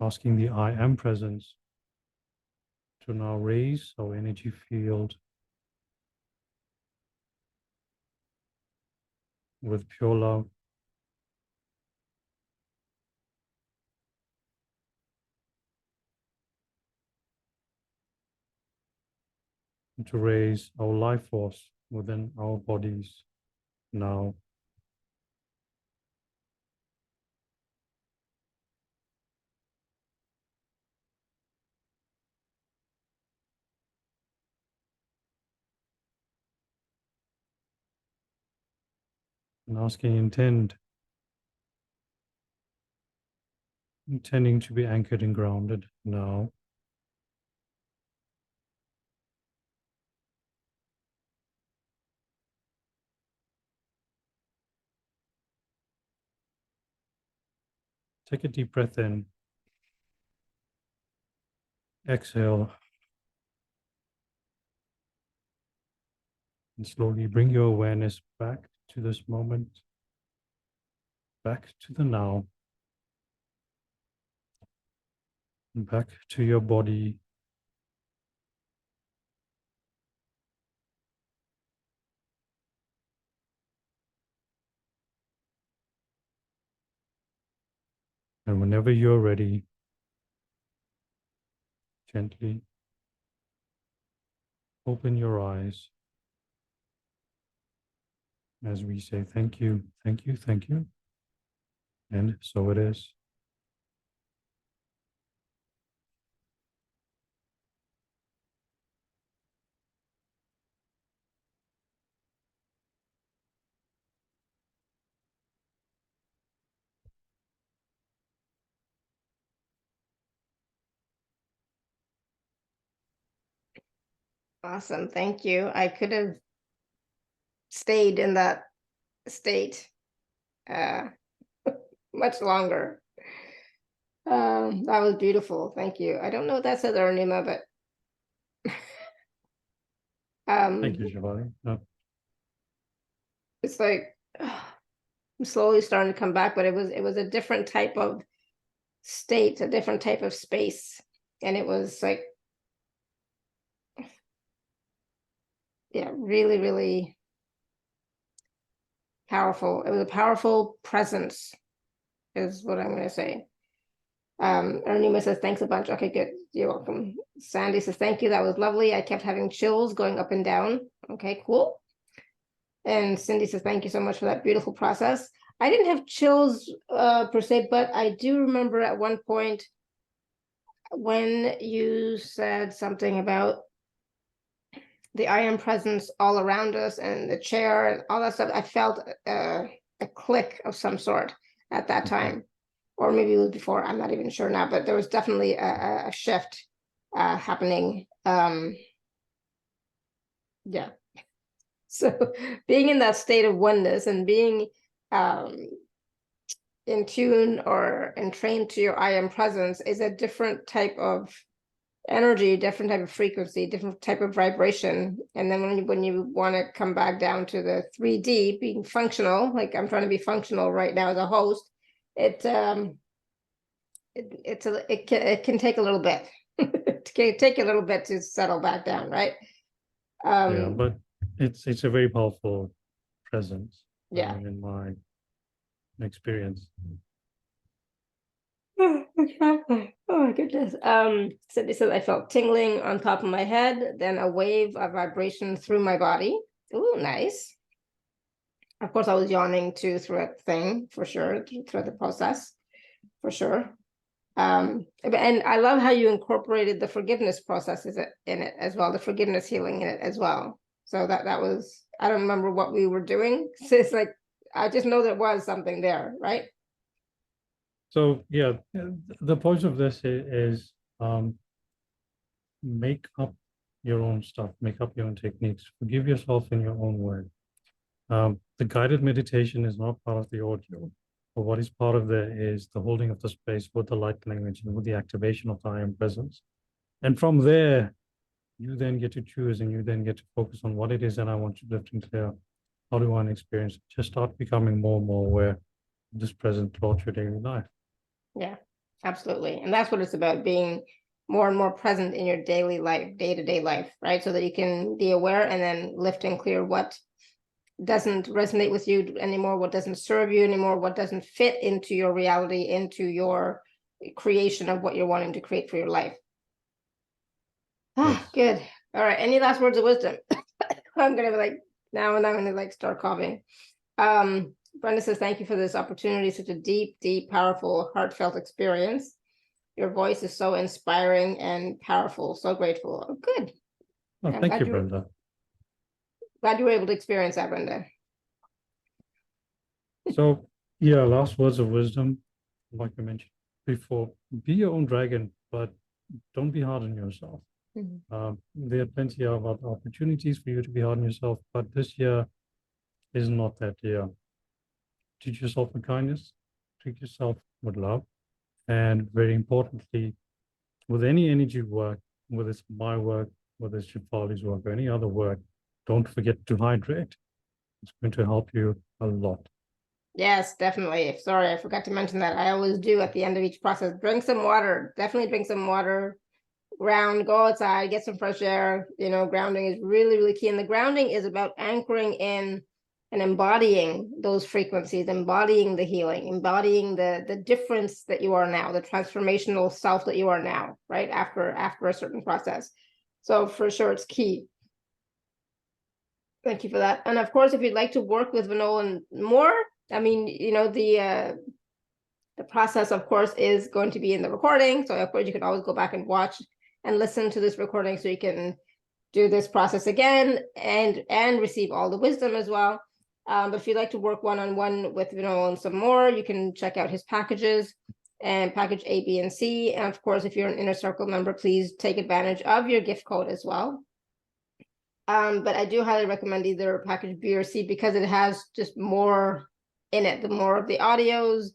Speaker 2: Asking the I am presence to now raise our energy field with pure love, and to raise our life force within our bodies now. And asking intending to be anchored and grounded now. Take a deep breath in. Exhale. And slowly bring your awareness back to this moment, back to the now, back to your body. And whenever you're ready, gently open your eyes as we say thank you, thank you, thank you. And so it is.
Speaker 1: Awesome. Thank you. I could have stayed in that state much longer. That was beautiful. Thank you. I don't know what that says, Arunima, but
Speaker 2: Thank you, Shefali.
Speaker 1: it's like I'm slowly starting to come back, but it was a different type of state, a different type of space. And it was like, yeah, really, really powerful. It was a powerful presence, is what I'm going to say. Arunima says, thanks a bunch. Okay, good. You're welcome. Sandy says, thank you. That was lovely. I kept having chills going up and down. Okay, cool. And Cindy says, thank you so much for that beautiful process. I didn't have chills per se, but I do remember at one point when you said something about the I am presence all around us and the chair and all that stuff. I felt a click of some sort at that time, or maybe it was before. I'm not even sure now, but there was definitely a shift happening. Yeah. So being in that state of oneness and being in tune or entrained to your I am presence is a different type of energy, different type of frequency, different type of vibration. And then when you want to come back down to the 3D, being functional, like I'm trying to be functional right now as a host, it can take a little bit. It can take a little bit to settle back down, right?
Speaker 2: Yeah, but it's a very powerful presence.
Speaker 1: Yeah.
Speaker 2: In my experience.
Speaker 1: Exactly. Oh my goodness. Cindy says I felt tingling on top of my head, then a wave of vibration through my body. Ooh, nice. Of course, I was yawning too throughout the thing, for sure, throughout the process, for sure. And I love how you incorporated the forgiveness process in it as well, the forgiveness healing in it as well. So that was, I don't remember what we were doing. So it's like, I just know there was something there, right?
Speaker 2: So yeah, the point of this is make up your own stuff, make up your own techniques, forgive yourself in your own way. The guided meditation is not part of the audio, but what is part of there is the holding of the space with the light language and with the activation of the I am presence. And from there, you then get to choose and you then get to focus on what it is that I want to lift and clear. How do I want to experience? Just start becoming more and more aware of this present throughout your daily life.
Speaker 1: Yeah, absolutely. And that's what it's about, being more and more present in your daily life, day-to-day life, right? So that you can be aware and then lift and clear what doesn't resonate with you anymore, what doesn't serve you anymore, what doesn't fit into your reality, into your creation of what you're wanting to create for your life. Ah, good. All right. Any last words of wisdom? I'm gonna be like, now and I'm gonna like start coughing. Brenda says, thank you for this opportunity, such a deep, deep, powerful, heartfelt experience. Your voice is so inspiring and powerful. So grateful. Oh, good.
Speaker 2: Oh, thank you, Brenda.
Speaker 1: Glad you were able to experience that, Brenda.
Speaker 2: So yeah, last words of wisdom, like I mentioned before, be your own dragon, but don't be hard on yourself. There are plenty of other opportunities for you to be hard on yourself, but this year is not that year. Treat yourself with kindness, treat yourself with love, and very importantly, with any energy work, whether it's my work, whether it's Shefali's work or any other work, don't forget to hydrate. It's going to help you a lot.
Speaker 1: Yes, definitely. Sorry, I forgot to mention that. I always do at the end of each process. Drink some water. Definitely drink some water. Ground, go outside, get some fresh air. You know, grounding is really, really key. And the grounding is about anchoring in and embodying those frequencies, embodying the healing, embodying the difference that you are now, the transformational self that you are now, right? After a certain process. So for sure, it's key. Thank you for that. And of course, if you'd like to work with Vinolan more, I mean, you know, the process, of course, is going to be in the recording. So of course, you can always go back and watch and listen to this recording so you can do this process again and receive all the wisdom as well. But if you'd like to work one-on-one with Vinolan some more, you can check out his packages and package A, B, and C. And of course, if you're an Inner Circle member, please take advantage of your gift code as well. But I do highly recommend either package B or C because it has just more in it, the more of the audios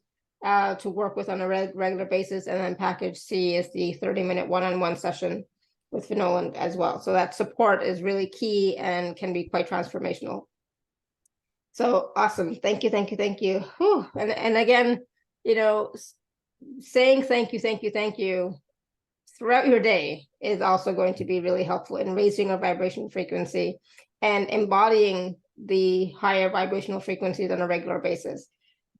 Speaker 1: to work with on a regular basis. And then package C is the 30-minute one-on-one session with Vinolan as well. So that support is really key and can be quite transformational. So awesome. Thank you, thank you, thank you. Whew. And again, you know, saying thank you throughout your day is also going to be really helpful in raising our vibration frequency and embodying the higher vibrational frequencies on a regular basis.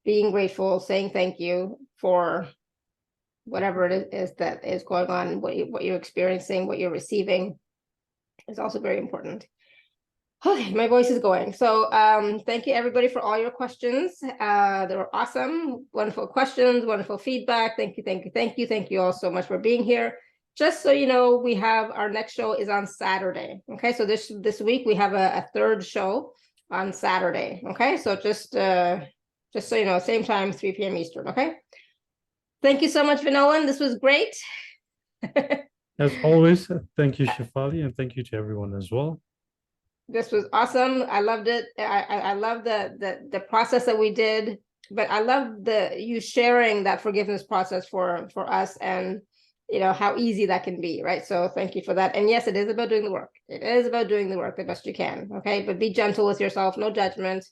Speaker 1: Being grateful, saying thank you for whatever it is that is going on, what you're experiencing, what you're receiving is also very important. Okay, my voice is going. So thank you everybody for all your questions. They were awesome, wonderful questions, wonderful feedback. Thank you, thank you, thank you. Thank you all so much for being here. Just so you know, we have our next show is on Saturday. Okay, so this week we have a third show on Saturday. Okay, so just so you know, same time, 3 p.m. Eastern. Okay. Thank you so much, Vinolan. This was great.
Speaker 2: As always, thank you, Shefali, and thank you to everyone as well.
Speaker 1: This was awesome. I loved it. I love the process that we did, but I love you sharing that forgiveness process for us, and you know how easy that can be, right? So thank you for that. And yes, it is about doing the work. It is about doing the work the best you can. Okay, but be gentle with yourself. No judgment.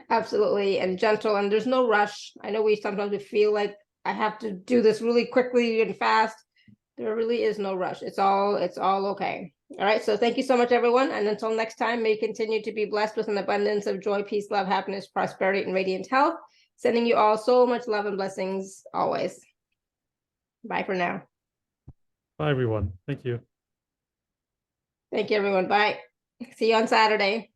Speaker 1: Absolutely, and gentle. And there's no rush. I know we sometimes feel like I have to do this really quickly and fast. There really is no rush. It's all okay. All right. So thank you so much, everyone. And until next time, may you continue to be blessed with an abundance of joy, peace, love, happiness, prosperity, and radiant health. Sending you all so much love and blessings always. Bye for now.
Speaker 2: Bye, everyone. Thank you.
Speaker 1: Thank you, everyone. Bye. See you on Saturday.